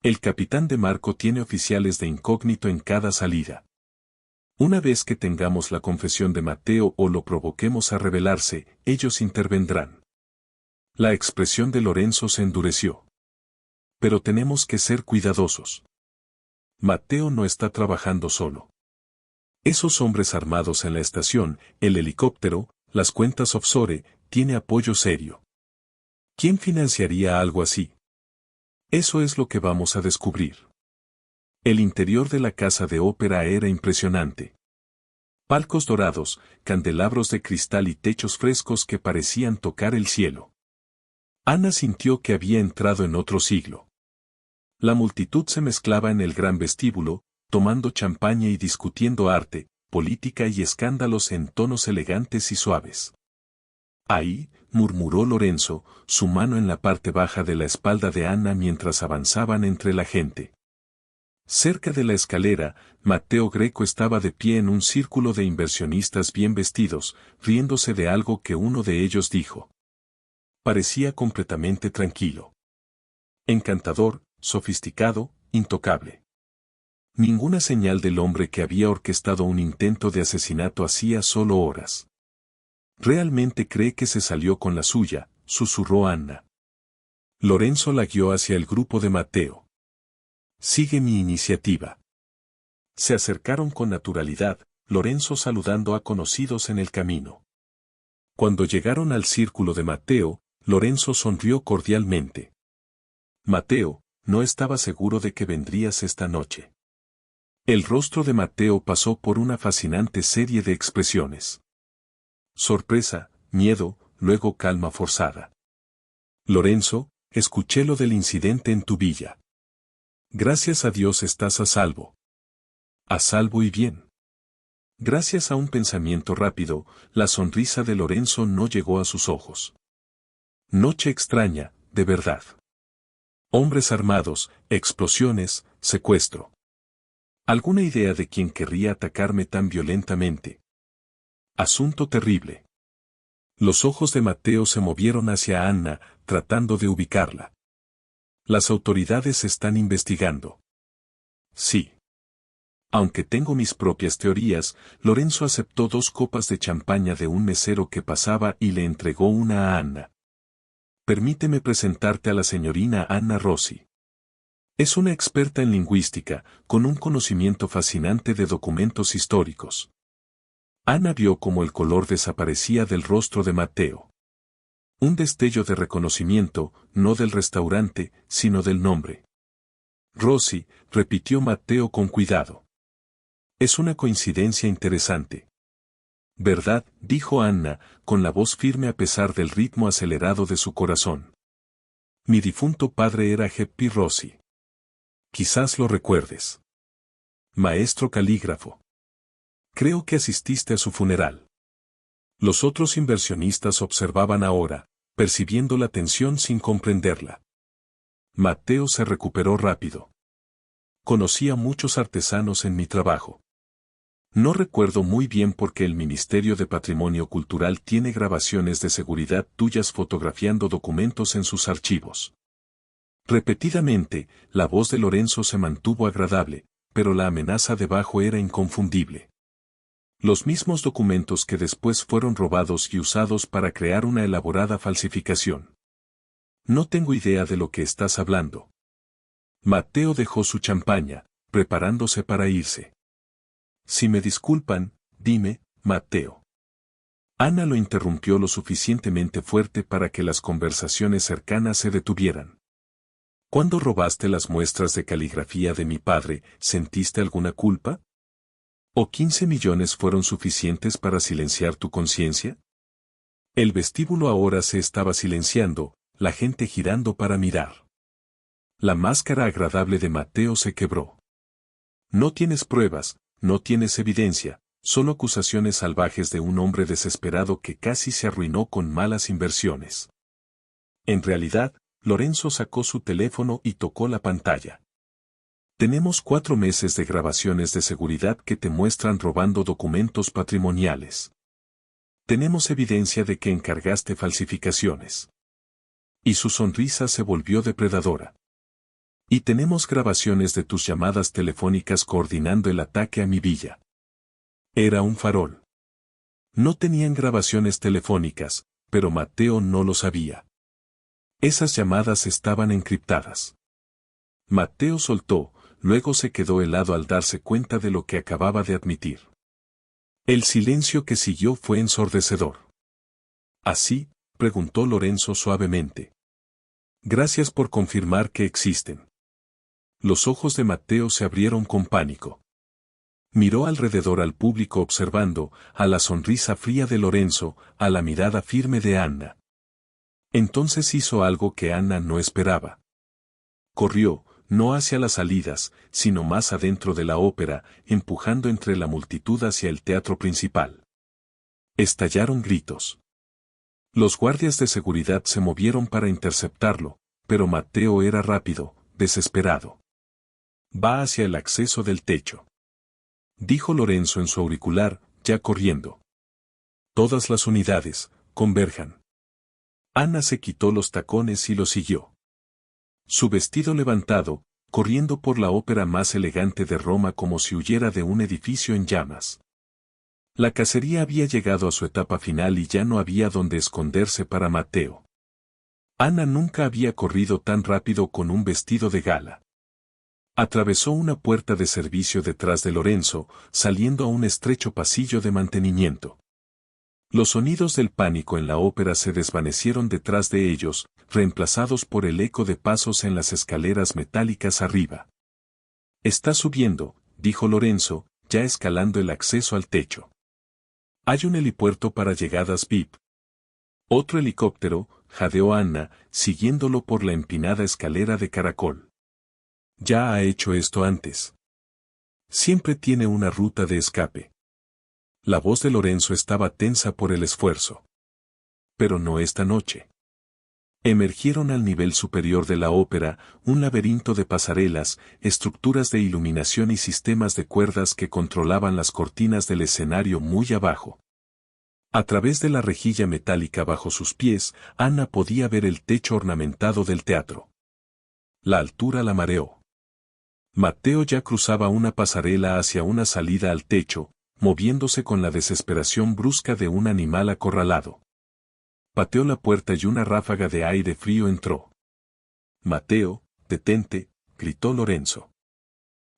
Speaker 1: El capitán de Marco tiene oficiales de incógnito en cada salida. Una vez que tengamos la confesión de Mateo o lo provoquemos a rebelarse, ellos intervendrán. La expresión de Lorenzo se endureció. Pero tenemos que ser cuidadosos. Mateo no está trabajando solo. Esos hombres armados en la estación, el helicóptero, las cuentas offshore, tiene apoyo serio. ¿Quién financiaría algo así? Eso es lo que vamos a descubrir. El interior de la casa de ópera era impresionante. Palcos dorados, candelabros de cristal y techos frescos que parecían tocar el cielo. Anna sintió que había entrado en otro siglo. La multitud se mezclaba en el gran vestíbulo, tomando champaña y discutiendo arte, política y escándalos en tonos elegantes y suaves. Ahí, murmuró Lorenzo, su mano en la parte baja de la espalda de Anna mientras avanzaban entre la gente. Cerca de la escalera, Matteo Greco estaba de pie en un círculo de inversionistas bien vestidos, riéndose de algo que uno de ellos dijo. Parecía completamente tranquilo. Encantador, sofisticado, intocable. Ninguna señal del hombre que había orquestado un intento de asesinato hacía solo horas. «Realmente cree que se salió con la suya», susurró Anna. Lorenzo la guió hacia el grupo de Matteo. «Sigue mi iniciativa». Se acercaron con naturalidad, Lorenzo saludando a conocidos en el camino. Cuando llegaron al círculo de Matteo, Lorenzo sonrió cordialmente. «Matteo, no estaba seguro de que vendrías esta noche». El rostro de Matteo pasó por una fascinante serie de expresiones. Sorpresa, miedo, luego calma forzada. «Lorenzo, escuché lo del incidente en tu villa. Gracias a Dios estás a salvo». «A salvo y bien». Gracias a un pensamiento rápido, la sonrisa de Lorenzo no llegó a sus ojos. Noche extraña, de verdad. Hombres armados, explosiones, secuestro. ¿Alguna idea de quién querría atacarme tan violentamente? Asunto terrible. Los ojos de Matteo se movieron hacia Anna, tratando de ubicarla. Las autoridades están investigando. Sí. Aunque tengo mis propias teorías, Lorenzo aceptó 2 copas de champaña de un mesero que pasaba y le entregó una a Anna. Permíteme presentarte a la señorina Anna Rossi. Es una experta en lingüística, con un conocimiento fascinante de documentos históricos. Anna vio cómo el color desaparecía del rostro de Matteo. Un destello de reconocimiento, no del restaurante, sino del nombre. Rossi, repitió Matteo con cuidado. Es una coincidencia interesante. ¿Verdad?, dijo Anna, con la voz firme a pesar del ritmo acelerado de su corazón. Mi difunto padre era Geppi Rossi. Quizás lo recuerdes. Maestro calígrafo. Creo que asististe a su funeral. Los otros inversionistas observaban ahora, percibiendo la tensión sin comprenderla. Matteo se recuperó rápido. Conocí a muchos artesanos en mi trabajo. No recuerdo muy bien por qué el Ministerio de Patrimonio Cultural tiene grabaciones de seguridad tuyas fotografiando documentos en sus archivos. Repetidamente, la voz de Lorenzo se mantuvo agradable, pero la amenaza debajo era inconfundible. Los mismos documentos que después fueron robados y usados para crear una elaborada falsificación. No tengo idea de lo que estás hablando. Matteo dejó su champaña, preparándose para irse. Si me disculpan, dime, Matteo. Anna lo interrumpió lo suficientemente fuerte para que las conversaciones cercanas se detuvieran. ¿Cuándo robaste las muestras de caligrafía de mi padre, sentiste alguna culpa? ¿O 15 millones fueron suficientes para silenciar tu conciencia? El vestíbulo ahora se estaba silenciando, la gente girando para mirar. La máscara agradable de Matteo se quebró. No tienes pruebas, no tienes evidencia, solo acusaciones salvajes de un hombre desesperado que casi se arruinó con malas inversiones. En realidad, Lorenzo sacó su teléfono y tocó la pantalla. Tenemos 4 meses de grabaciones de seguridad que te muestran robando documentos patrimoniales. Tenemos evidencia de que encargaste falsificaciones. Y su sonrisa se volvió depredadora. Y tenemos grabaciones de tus llamadas telefónicas coordinando el ataque a mi villa. Era un farol. No tenían grabaciones telefónicas, pero Matteo no lo sabía. Esas llamadas estaban encriptadas. Matteo soltó, luego se quedó helado al darse cuenta de lo que acababa de admitir. El silencio que siguió fue ensordecedor. ¿Así?, preguntó Lorenzo suavemente. Gracias por confirmar que existen. Los ojos de Matteo se abrieron con pánico. Miró alrededor al público observando, a la sonrisa fría de Lorenzo, a la mirada firme de Anna. Entonces hizo algo que Anna no esperaba. Corrió, no hacia las salidas, sino más adentro de la ópera, empujando entre la multitud hacia el teatro principal. Estallaron gritos. Los guardias de seguridad se movieron para interceptarlo, pero Matteo era rápido, desesperado. Va hacia el acceso del techo, dijo Lorenzo en su auricular, ya corriendo. Todas las unidades, converjan. Anna se quitó los tacones y lo siguió. Su vestido levantado, corriendo por la ópera más elegante de Roma como si huyera de un edificio en llamas. La cacería había llegado a su etapa final y ya no había donde esconderse para Matteo. Anna nunca había corrido tan rápido con un vestido de gala. Atravesó una puerta de servicio detrás de Lorenzo, saliendo a un estrecho pasillo de mantenimiento. Los sonidos del pánico en la ópera se desvanecieron detrás de ellos, reemplazados por el eco de pasos en las escaleras metálicas arriba. Está subiendo, dijo Lorenzo, ya escalando el acceso al techo. Hay un helipuerto para llegadas VIP. Otro helicóptero, jadeó Anna, siguiéndolo por la empinada escalera de caracol. Ya ha hecho esto antes. Siempre tiene una ruta de escape. La voz de Lorenzo estaba tensa por el esfuerzo. Pero no esta noche. Emergieron al nivel superior de la ópera, un laberinto de pasarelas, estructuras de iluminación y sistemas de cuerdas que controlaban las cortinas del escenario muy abajo. A través de la rejilla metálica bajo sus pies, Anna podía ver el techo ornamentado del teatro. La altura la mareó. Matteo ya cruzaba una pasarela hacia una salida al techo, moviéndose con la desesperación brusca de un animal acorralado. Pateó la puerta y una ráfaga de aire frío entró. «Matteo, detente», gritó Lorenzo.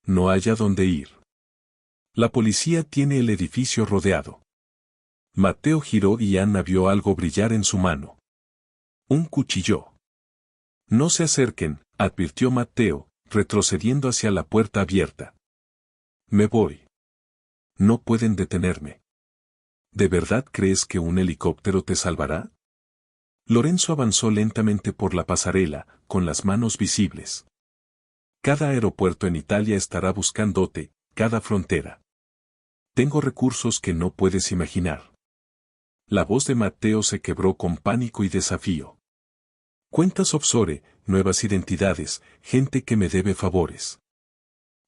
Speaker 1: «No hay a dónde ir. La policía tiene el edificio rodeado». Matteo giró y Anna vio algo brillar en su mano. Un cuchillo. «No se acerquen», advirtió Matteo, retrocediendo hacia la puerta abierta. «Me voy. No pueden detenerme». ¿De verdad crees que un helicóptero te salvará? Lorenzo avanzó lentamente por la pasarela, con las manos visibles. Cada aeropuerto en Italia estará buscándote, cada frontera. Tengo recursos que no puedes imaginar. La voz de Matteo se quebró con pánico y desafío. Cuentas offshore, nuevas identidades, gente que me debe favores.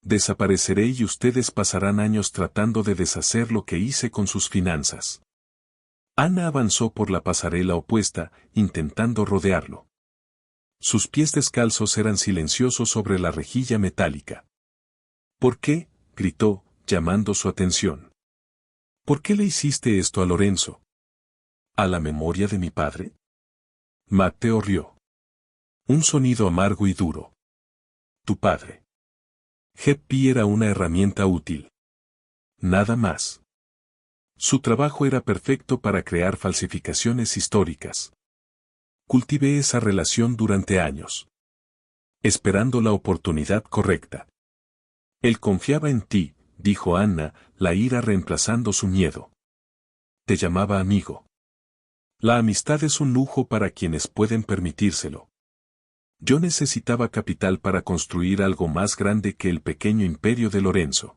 Speaker 1: Desapareceré y ustedes pasarán años tratando de deshacer lo que hice con sus finanzas. Anna avanzó por la pasarela opuesta, intentando rodearlo. Sus pies descalzos eran silenciosos sobre la rejilla metálica. «¿Por qué?», gritó, llamando su atención. «¿Por qué le hiciste esto a Lorenzo? ¿A la memoria de mi padre?». Matteo rió. Un sonido amargo y duro. «Tu padre. Gepi era una herramienta útil. Nada más. Su trabajo era perfecto para crear falsificaciones históricas. Cultivé esa relación durante años. Esperando la oportunidad correcta. Él confiaba en ti», dijo Anna, la ira reemplazando su miedo. «Te llamaba amigo. La amistad es un lujo para quienes pueden permitírselo. Yo necesitaba capital para construir algo más grande que el pequeño imperio de Lorenzo».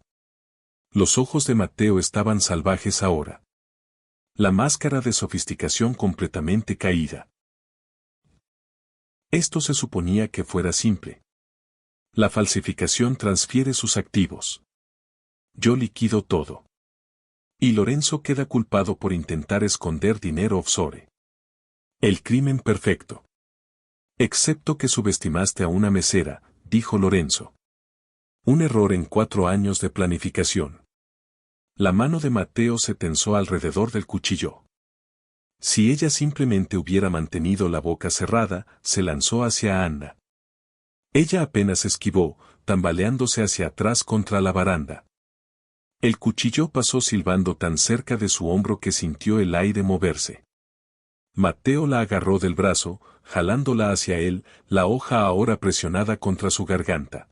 Speaker 1: Los ojos de Matteo estaban salvajes ahora. La máscara de sofisticación completamente caída. Esto se suponía que fuera simple. La falsificación transfiere sus activos. Yo liquido todo. Y Lorenzo queda culpado por intentar esconder dinero offshore. El crimen perfecto. Excepto que subestimaste a una mesera, dijo Lorenzo. Un error en 4 años de planificación. La mano de Matteo se tensó alrededor del cuchillo. Si ella simplemente hubiera mantenido la boca cerrada, se lanzó hacia Anna. Ella apenas esquivó, tambaleándose hacia atrás contra la baranda. El cuchillo pasó silbando tan cerca de su hombro que sintió el aire moverse. Matteo la agarró del brazo, jalándola hacia él, la hoja ahora presionada contra su garganta.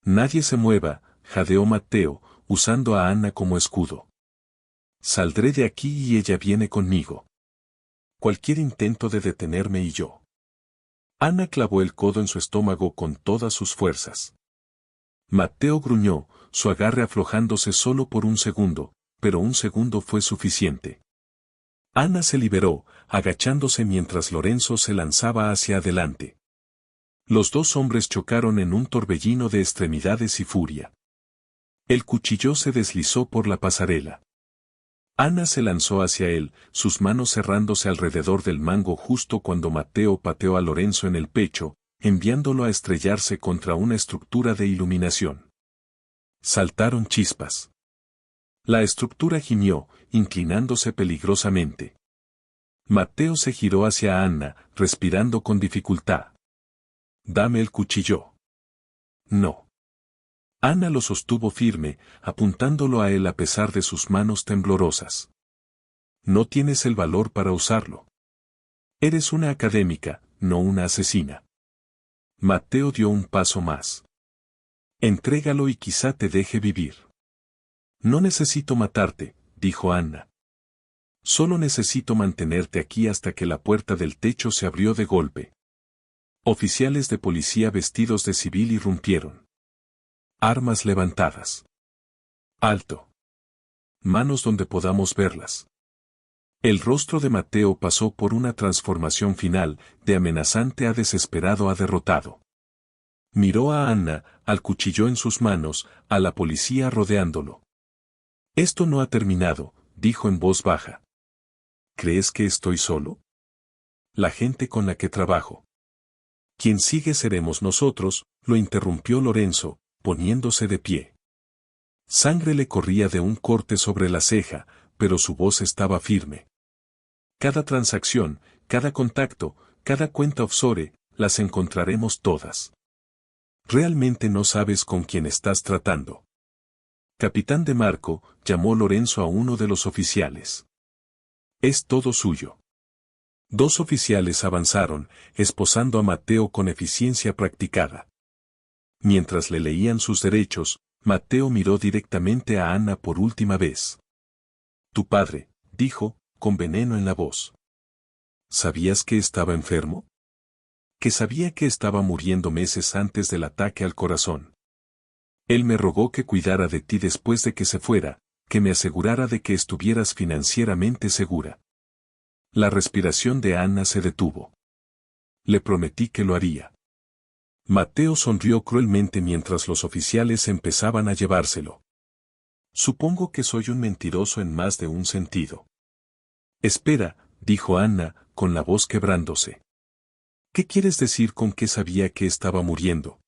Speaker 1: «Nadie se mueva», jadeó Matteo, usando a Anna como escudo. «Saldré de aquí y ella viene conmigo. Cualquier intento de detenerme y yo». Anna clavó el codo en su estómago con todas sus fuerzas. Matteo gruñó, su agarre aflojándose solo por un segundo, pero un segundo fue suficiente. Ana se liberó, agachándose mientras Lorenzo se lanzaba hacia adelante. Los dos hombres chocaron en un torbellino de extremidades y furia. El cuchillo se deslizó por la pasarela. Ana se lanzó hacia él, sus manos cerrándose alrededor del mango justo cuando Mateo pateó a Lorenzo en el pecho, enviándolo a estrellarse contra una estructura de iluminación. Saltaron chispas. La estructura gimió, inclinándose peligrosamente. Mateo se giró hacia Ana, respirando con dificultad. «Dame el cuchillo». «No». Ana lo sostuvo firme, apuntándolo a él a pesar de sus manos temblorosas. «No tienes el valor para usarlo. Eres una académica, no una asesina». Mateo dio un paso más. «Entrégalo y quizá te deje vivir». «No necesito matarte», dijo Ana. «Solo necesito mantenerte aquí hasta que la puerta del techo se abrió de golpe». Oficiales de policía vestidos de civil irrumpieron. Armas levantadas. «Alto. Manos donde podamos verlas». El rostro de Mateo pasó por una transformación final, de amenazante a desesperado a derrotado. Miró a Ana, al cuchillo en sus manos, a la policía rodeándolo. «Esto no ha terminado», dijo en voz baja. «¿Crees que estoy solo? La gente con la que trabajo». «Quien sigue seremos nosotros», lo interrumpió Lorenzo, poniéndose de pie. Sangre le corría de un corte sobre la ceja, pero su voz estaba firme. «Cada transacción, cada contacto, cada cuenta offshore, las encontraremos todas. Realmente no sabes con quién estás tratando». «Capitán de Marco», llamó Lorenzo a uno de los oficiales. «Es todo suyo». Dos oficiales avanzaron, esposando a Mateo con eficiencia practicada. Mientras le leían sus derechos, Mateo miró directamente a Ana por última vez. «Tu padre», dijo, con veneno en la voz. «¿Sabías que estaba enfermo? Que sabía que estaba muriendo meses antes del ataque al corazón. Él me rogó que cuidara de ti después de que se fuera, que me asegurara de que estuvieras financieramente segura». La respiración de Ana se detuvo. «Le prometí que lo haría». Mateo sonrió cruelmente mientras los oficiales empezaban a llevárselo. «Supongo que soy un mentiroso en más de un sentido». «Espera», dijo Ana, con la voz quebrándose. «¿Qué quieres decir con que sabía que estaba muriendo?»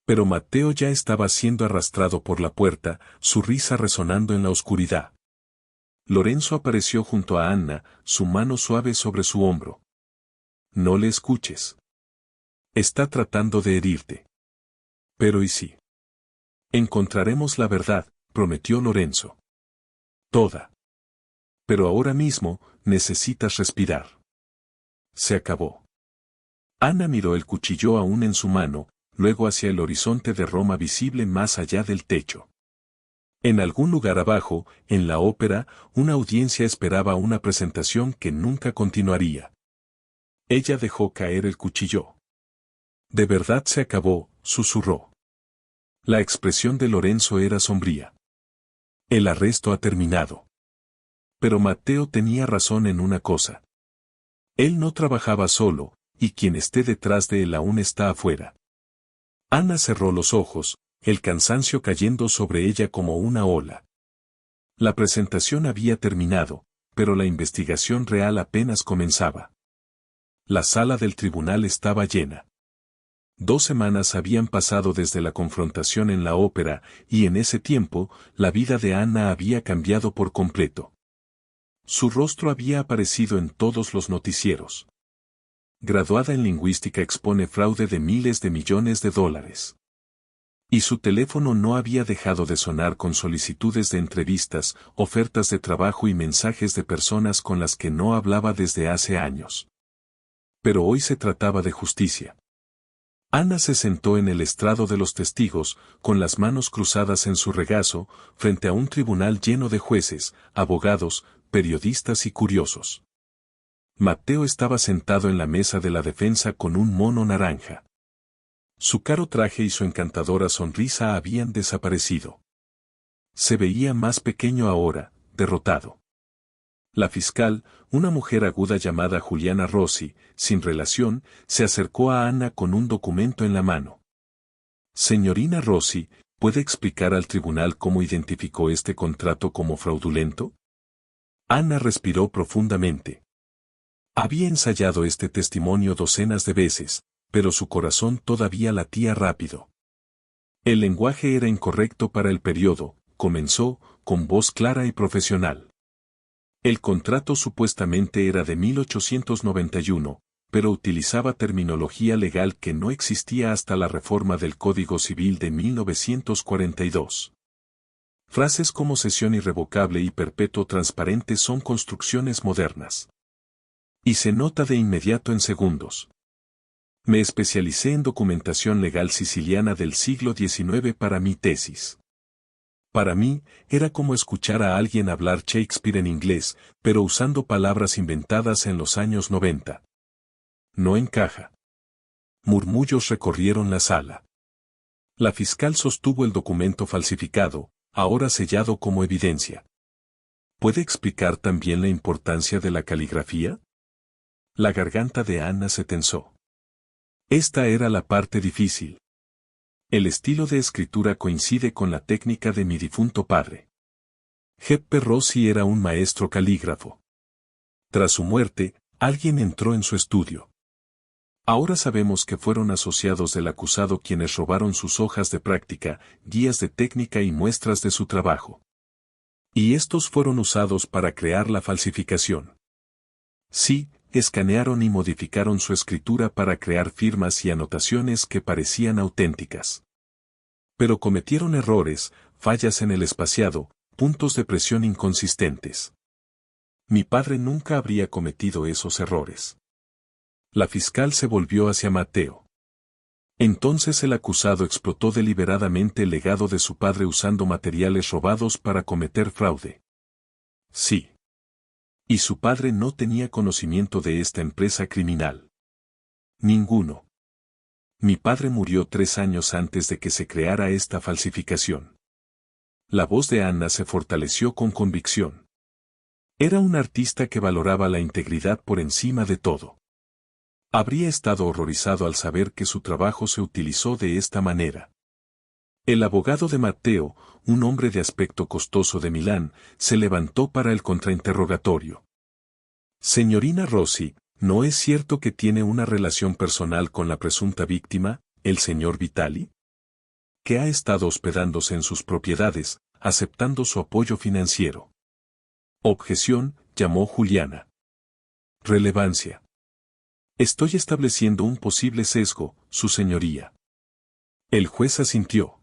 Speaker 1: Pero Mateo ya estaba siendo arrastrado por la puerta, su risa resonando en la oscuridad. Lorenzo apareció junto a Ana, su mano suave sobre su hombro. «No le escuches. Está tratando de herirte». «Pero ¿y si? Encontraremos la verdad», prometió Lorenzo. «Toda. Pero ahora mismo, necesitas respirar». Se acabó. Ana miró el cuchillo aún en su mano, luego hacia el horizonte de Roma visible más allá del techo. En algún lugar abajo, en la ópera, una audiencia esperaba una presentación que nunca continuaría. Ella dejó caer el cuchillo. «De verdad se acabó», susurró. La expresión de Lorenzo era sombría. «El arresto ha terminado». Pero Mateo tenía razón en una cosa. Él no trabajaba solo, y quien esté detrás de él aún está afuera. Ana cerró los ojos, el cansancio cayendo sobre ella como una ola. La presentación había terminado, pero la investigación real apenas comenzaba. La sala del tribunal estaba llena. 2 semanas habían pasado desde la confrontación en la ópera, y en ese tiempo, la vida de Ana había cambiado por completo. Su rostro había aparecido en todos los noticieros. Graduada en lingüística expone fraude de miles de millones de dólares. Y su teléfono no había dejado de sonar con solicitudes de entrevistas, ofertas de trabajo y mensajes de personas con las que no hablaba desde hace años. Pero hoy se trataba de justicia. Ana se sentó en el estrado de los testigos, con las manos cruzadas en su regazo, frente a un tribunal lleno de jueces, abogados, periodistas y curiosos. Mateo estaba sentado en la mesa de la defensa con un mono naranja. Su caro traje y su encantadora sonrisa habían desaparecido. Se veía más pequeño ahora, derrotado. La fiscal, una mujer aguda llamada Juliana Rossi, sin relación, se acercó a Anna con un documento en la mano. Señorina Rossi, ¿puede explicar al tribunal cómo identificó este contrato como fraudulento? Anna respiró profundamente. Había ensayado este testimonio docenas de veces, pero su corazón todavía latía rápido. El lenguaje era incorrecto para el periodo, comenzó, con voz clara y profesional. El contrato supuestamente era de 1891, pero utilizaba terminología legal que no existía hasta la reforma del Código Civil de 1942. Frases como cesión irrevocable y perpetuo transparente son construcciones modernas. Y se nota de inmediato en segundos. Me especialicé en documentación legal siciliana del siglo XIX para mi tesis. Para mí, era como escuchar a alguien hablar Shakespeare en inglés, pero usando palabras inventadas en los años 90. No encaja. Murmullos recorrieron la sala. La fiscal sostuvo el documento falsificado, ahora sellado como evidencia. ¿Puede explicar también la importancia de la caligrafía? La garganta de Anna se tensó. Esta era la parte difícil. El estilo de escritura coincide con la técnica de mi difunto padre. Geppe Rossi era un maestro calígrafo. Tras su muerte, alguien entró en su estudio. Ahora sabemos que fueron asociados del acusado quienes robaron sus hojas de práctica, guías de técnica y muestras de su trabajo. Y estos fueron usados para crear la falsificación. Sí, escanearon y modificaron su escritura para crear firmas y anotaciones que parecían auténticas. Pero cometieron errores, fallas en el espaciado, puntos de presión inconsistentes. Mi padre nunca habría cometido esos errores. La fiscal se volvió hacia Matteo. Entonces el acusado explotó deliberadamente el legado de su padre usando materiales robados para cometer fraude. Sí. Y su padre no tenía conocimiento de esta empresa criminal. Ninguno. Mi padre murió 3 años antes de que se creara esta falsificación. La voz de Anna se fortaleció con convicción. Era un artista que valoraba la integridad por encima de todo. Habría estado horrorizado al saber que su trabajo se utilizó de esta manera. El abogado de Matteo, un hombre de aspecto costoso de Milán, se levantó para el contrainterrogatorio. Señorina Rossi, ¿no es cierto que tiene una relación personal con la presunta víctima, el señor Vitali? Que ha estado hospedándose en sus propiedades, aceptando su apoyo financiero. Objeción, llamó Juliana. Relevancia. Estoy estableciendo un posible sesgo, su señoría. El juez asintió.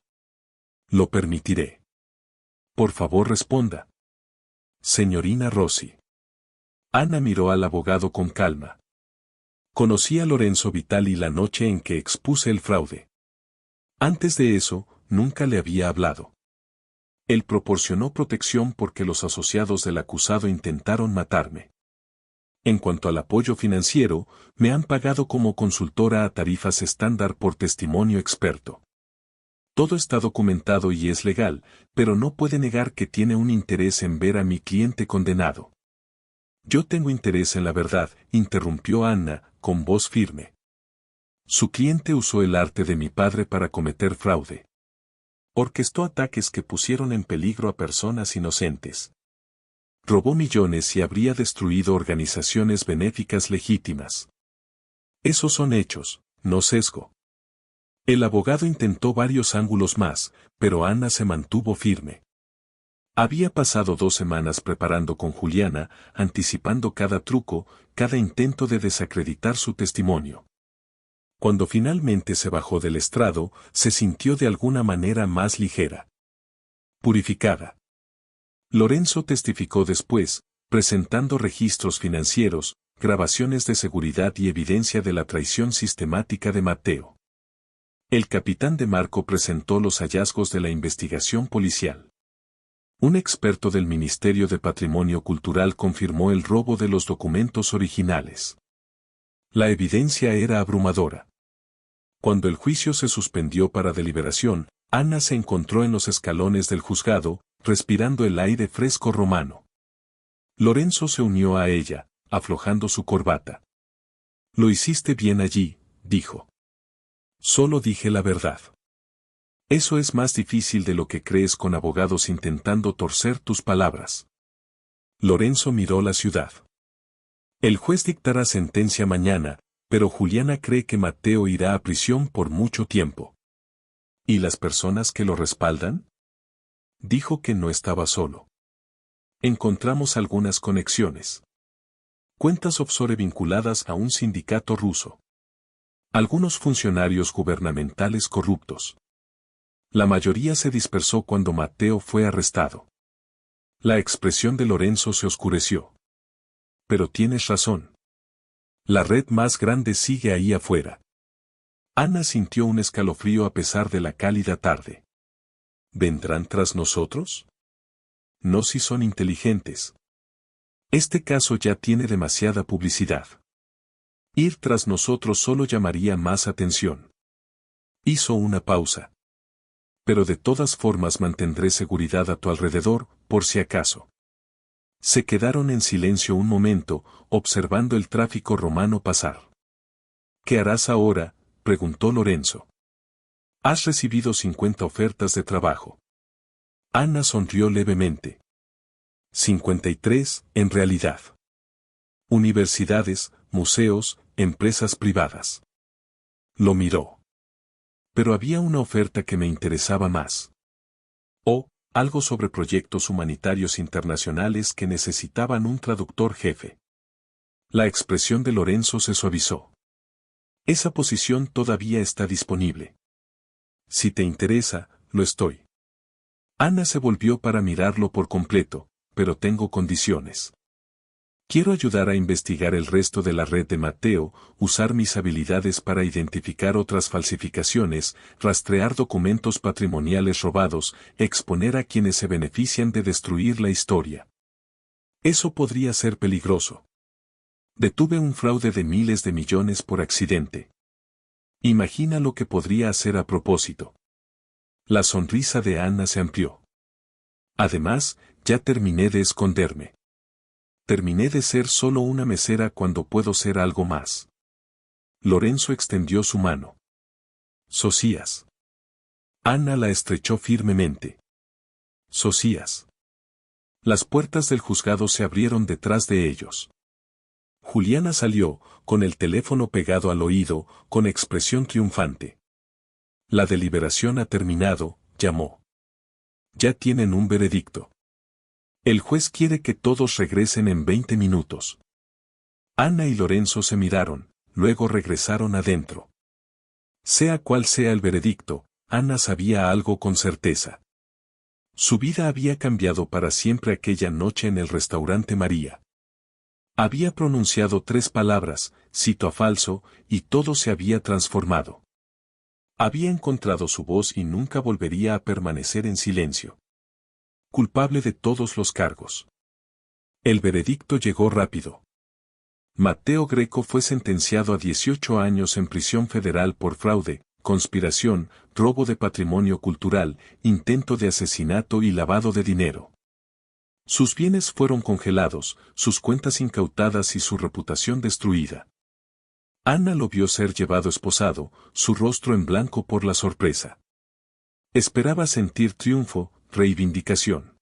Speaker 1: Lo permitiré. Por favor responda. Señorina Rossi. Anna miró al abogado con calma. Conocí a Lorenzo Vitali la noche en que expuse el fraude. Antes de eso, nunca le había hablado. Él proporcionó protección porque los asociados del acusado intentaron matarme. En cuanto al apoyo financiero, me han pagado como consultora a tarifas estándar por testimonio experto. Todo está documentado y es legal, pero no puede negar que tiene un interés en ver a mi cliente condenado. Yo tengo interés en la verdad, interrumpió Anna, con voz firme. Su cliente usó el arte de mi padre para cometer fraude. Orquestó ataques que pusieron en peligro a personas inocentes. Robó millones y habría destruido organizaciones benéficas legítimas. Esos son hechos, no sesgo. El abogado intentó varios ángulos más, pero Anna se mantuvo firme. Había pasado 2 semanas preparando con Juliana, anticipando cada truco, cada intento de desacreditar su testimonio. Cuando finalmente se bajó del estrado, se sintió de alguna manera más ligera. Purificada. Lorenzo testificó después, presentando registros financieros, grabaciones de seguridad y evidencia de la traición sistemática de Matteo. El capitán de Marco presentó los hallazgos de la investigación policial. Un experto del Ministerio de Patrimonio Cultural confirmó el robo de los documentos originales. La evidencia era abrumadora. Cuando el juicio se suspendió para deliberación, Anna se encontró en los escalones del juzgado, respirando el aire fresco romano. Lorenzo se unió a ella, aflojando su corbata. Lo hiciste bien allí, dijo. Solo dije la verdad. Eso es más difícil de lo que crees con abogados intentando torcer tus palabras. Lorenzo miró la ciudad. El juez dictará sentencia mañana, pero Juliana cree que Mateo irá a prisión por mucho tiempo. ¿Y las personas que lo respaldan? Dijo que no estaba solo. Encontramos algunas conexiones. Cuentas offshore vinculadas a un sindicato ruso. Algunos funcionarios gubernamentales corruptos. La mayoría se dispersó cuando Mateo fue arrestado. La expresión de Lorenzo se oscureció. Pero tienes razón. La red más grande sigue ahí afuera. Ana sintió un escalofrío a pesar de la cálida tarde. ¿Vendrán tras nosotros? No si son inteligentes. Este caso ya tiene demasiada publicidad. Ir tras nosotros solo llamaría más atención. Hizo una pausa. Pero de todas formas mantendré seguridad a tu alrededor, por si acaso. Se quedaron en silencio un momento, observando el tráfico romano pasar. ¿Qué harás ahora?, preguntó Lorenzo. Has recibido 50 ofertas de trabajo. Ana sonrió levemente. 53, en realidad. Universidades, museos, empresas privadas. Lo miró. Pero había una oferta que me interesaba más. Algo sobre proyectos humanitarios internacionales que necesitaban un traductor jefe. La expresión de Lorenzo se suavizó. Esa posición todavía está disponible. Si te interesa, lo estoy. Ana se volvió para mirarlo por completo, pero tengo condiciones. Quiero ayudar a investigar el resto de la red de Mateo, usar mis habilidades para identificar otras falsificaciones, rastrear documentos patrimoniales robados, exponer a quienes se benefician de destruir la historia. Eso podría ser peligroso. Detuve un fraude de miles de millones por accidente. Imagina lo que podría hacer a propósito. La sonrisa de Ana se amplió. Además, ya terminé de esconderme. Terminé de ser solo una mesera cuando puedo ser algo más. Lorenzo extendió su mano. Socias. Ana la estrechó firmemente. Socias. Las puertas del juzgado se abrieron detrás de ellos. Juliana salió, con el teléfono pegado al oído, con expresión triunfante. La deliberación ha terminado, llamó. Ya tienen un veredicto. El juez quiere que todos regresen en 20 minutos. Ana y Lorenzo se miraron, luego regresaron adentro. Sea cual sea el veredicto, Ana sabía algo con certeza. Su vida había cambiado para siempre aquella noche en el restaurante María. Había pronunciado 3 palabras, cito a falso, y todo se había transformado. Había encontrado su voz y nunca volvería a permanecer en silencio. Culpable de todos los cargos. El veredicto llegó rápido. Mateo Greco fue sentenciado a 18 años en prisión federal por fraude, conspiración, robo de patrimonio cultural, intento de asesinato y lavado de dinero. Sus bienes fueron congelados, sus cuentas incautadas y su reputación destruida. Ana lo vio ser llevado esposado, su rostro en blanco por la sorpresa. Esperaba sentir triunfo, reivindicación.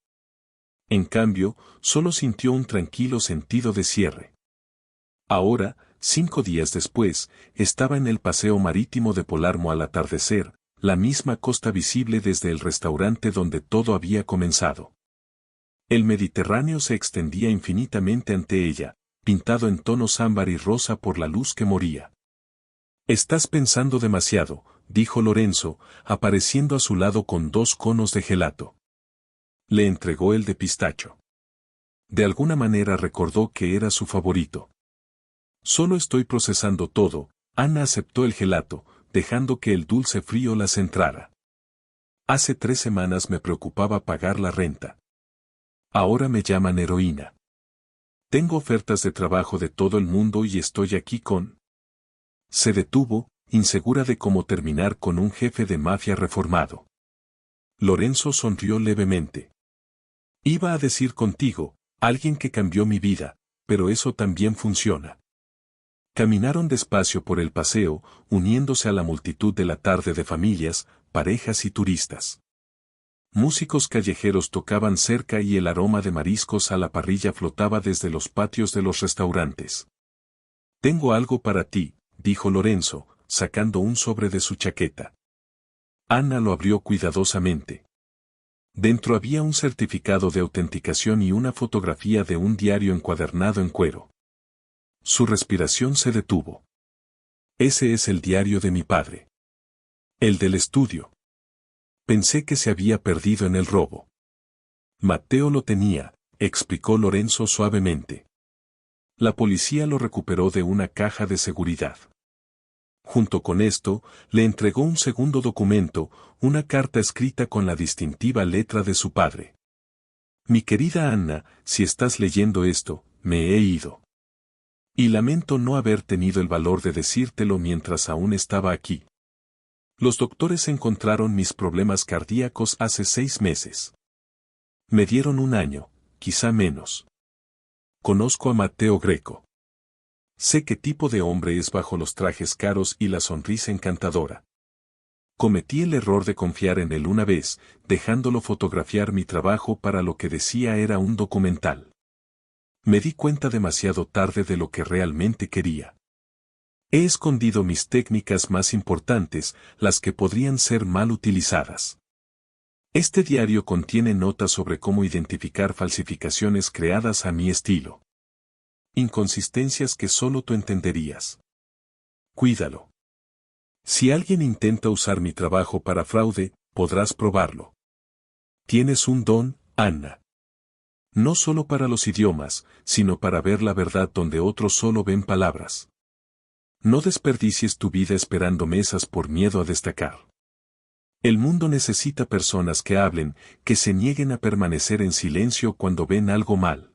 Speaker 1: En cambio, solo sintió un tranquilo sentido de cierre. Ahora, 5 días después, estaba en el paseo marítimo de Palermo al atardecer, la misma costa visible desde el restaurante donde todo había comenzado. El Mediterráneo se extendía infinitamente ante ella, pintado en tonos ámbar y rosa por la luz que moría. Estás pensando demasiado, dijo Lorenzo, apareciendo a su lado con 2 conos de gelato. Le entregó el de pistacho. De alguna manera recordó que era su favorito. Solo estoy procesando todo. Ana aceptó el gelato, dejando que el dulce frío la centrara. Hace 3 semanas me preocupaba pagar la renta. Ahora me llaman heroína. Tengo ofertas de trabajo de todo el mundo y estoy aquí con... Se detuvo, insegura de cómo terminar con un jefe de mafia reformado. Lorenzo sonrió levemente. Iba a decir contigo, Alguien que cambió mi vida, pero eso también funciona. Caminaron despacio por el paseo, uniéndose a la multitud de la tarde de familias, parejas y turistas. Músicos callejeros tocaban cerca y el aroma de mariscos a la parrilla flotaba desde los patios de los restaurantes. «Tengo algo para ti», dijo Lorenzo, sacando un sobre de su chaqueta. Anna lo abrió cuidadosamente. Dentro había un certificado de autenticación y una fotografía de un diario encuadernado en cuero. Su respiración se detuvo. «Ese es el diario de mi padre. El del estudio. Pensé que se había perdido en el robo». «Mateo lo tenía», explicó Lorenzo suavemente. «La policía lo recuperó de una caja de seguridad». Junto con esto, le entregó un segundo documento, una carta escrita con la distintiva letra de su padre. «Mi querida Anna, si estás leyendo esto, me he ido. Y lamento no haber tenido el valor de decírtelo mientras aún estaba aquí. Los doctores encontraron mis problemas cardíacos hace 6 meses. Me dieron 1 año, quizá menos. Conozco a Mateo Greco. Sé qué tipo de hombre es bajo los trajes caros y la sonrisa encantadora. Cometí el error de confiar en él una vez, dejándolo fotografiar mi trabajo para lo que decía era un documental. Me di cuenta demasiado tarde de lo que realmente quería. He escondido mis técnicas más importantes, las que podrían ser mal utilizadas. Este diario contiene notas sobre cómo identificar falsificaciones creadas a mi estilo. Inconsistencias que solo tú entenderías. Cuídalo. Si alguien intenta usar mi trabajo para fraude, podrás probarlo. Tienes un don, Anna. No solo para los idiomas, sino para ver la verdad donde otros solo ven palabras. No desperdicies tu vida esperando mesas por miedo a destacar. El mundo necesita personas que hablen, que se nieguen a permanecer en silencio cuando ven algo mal.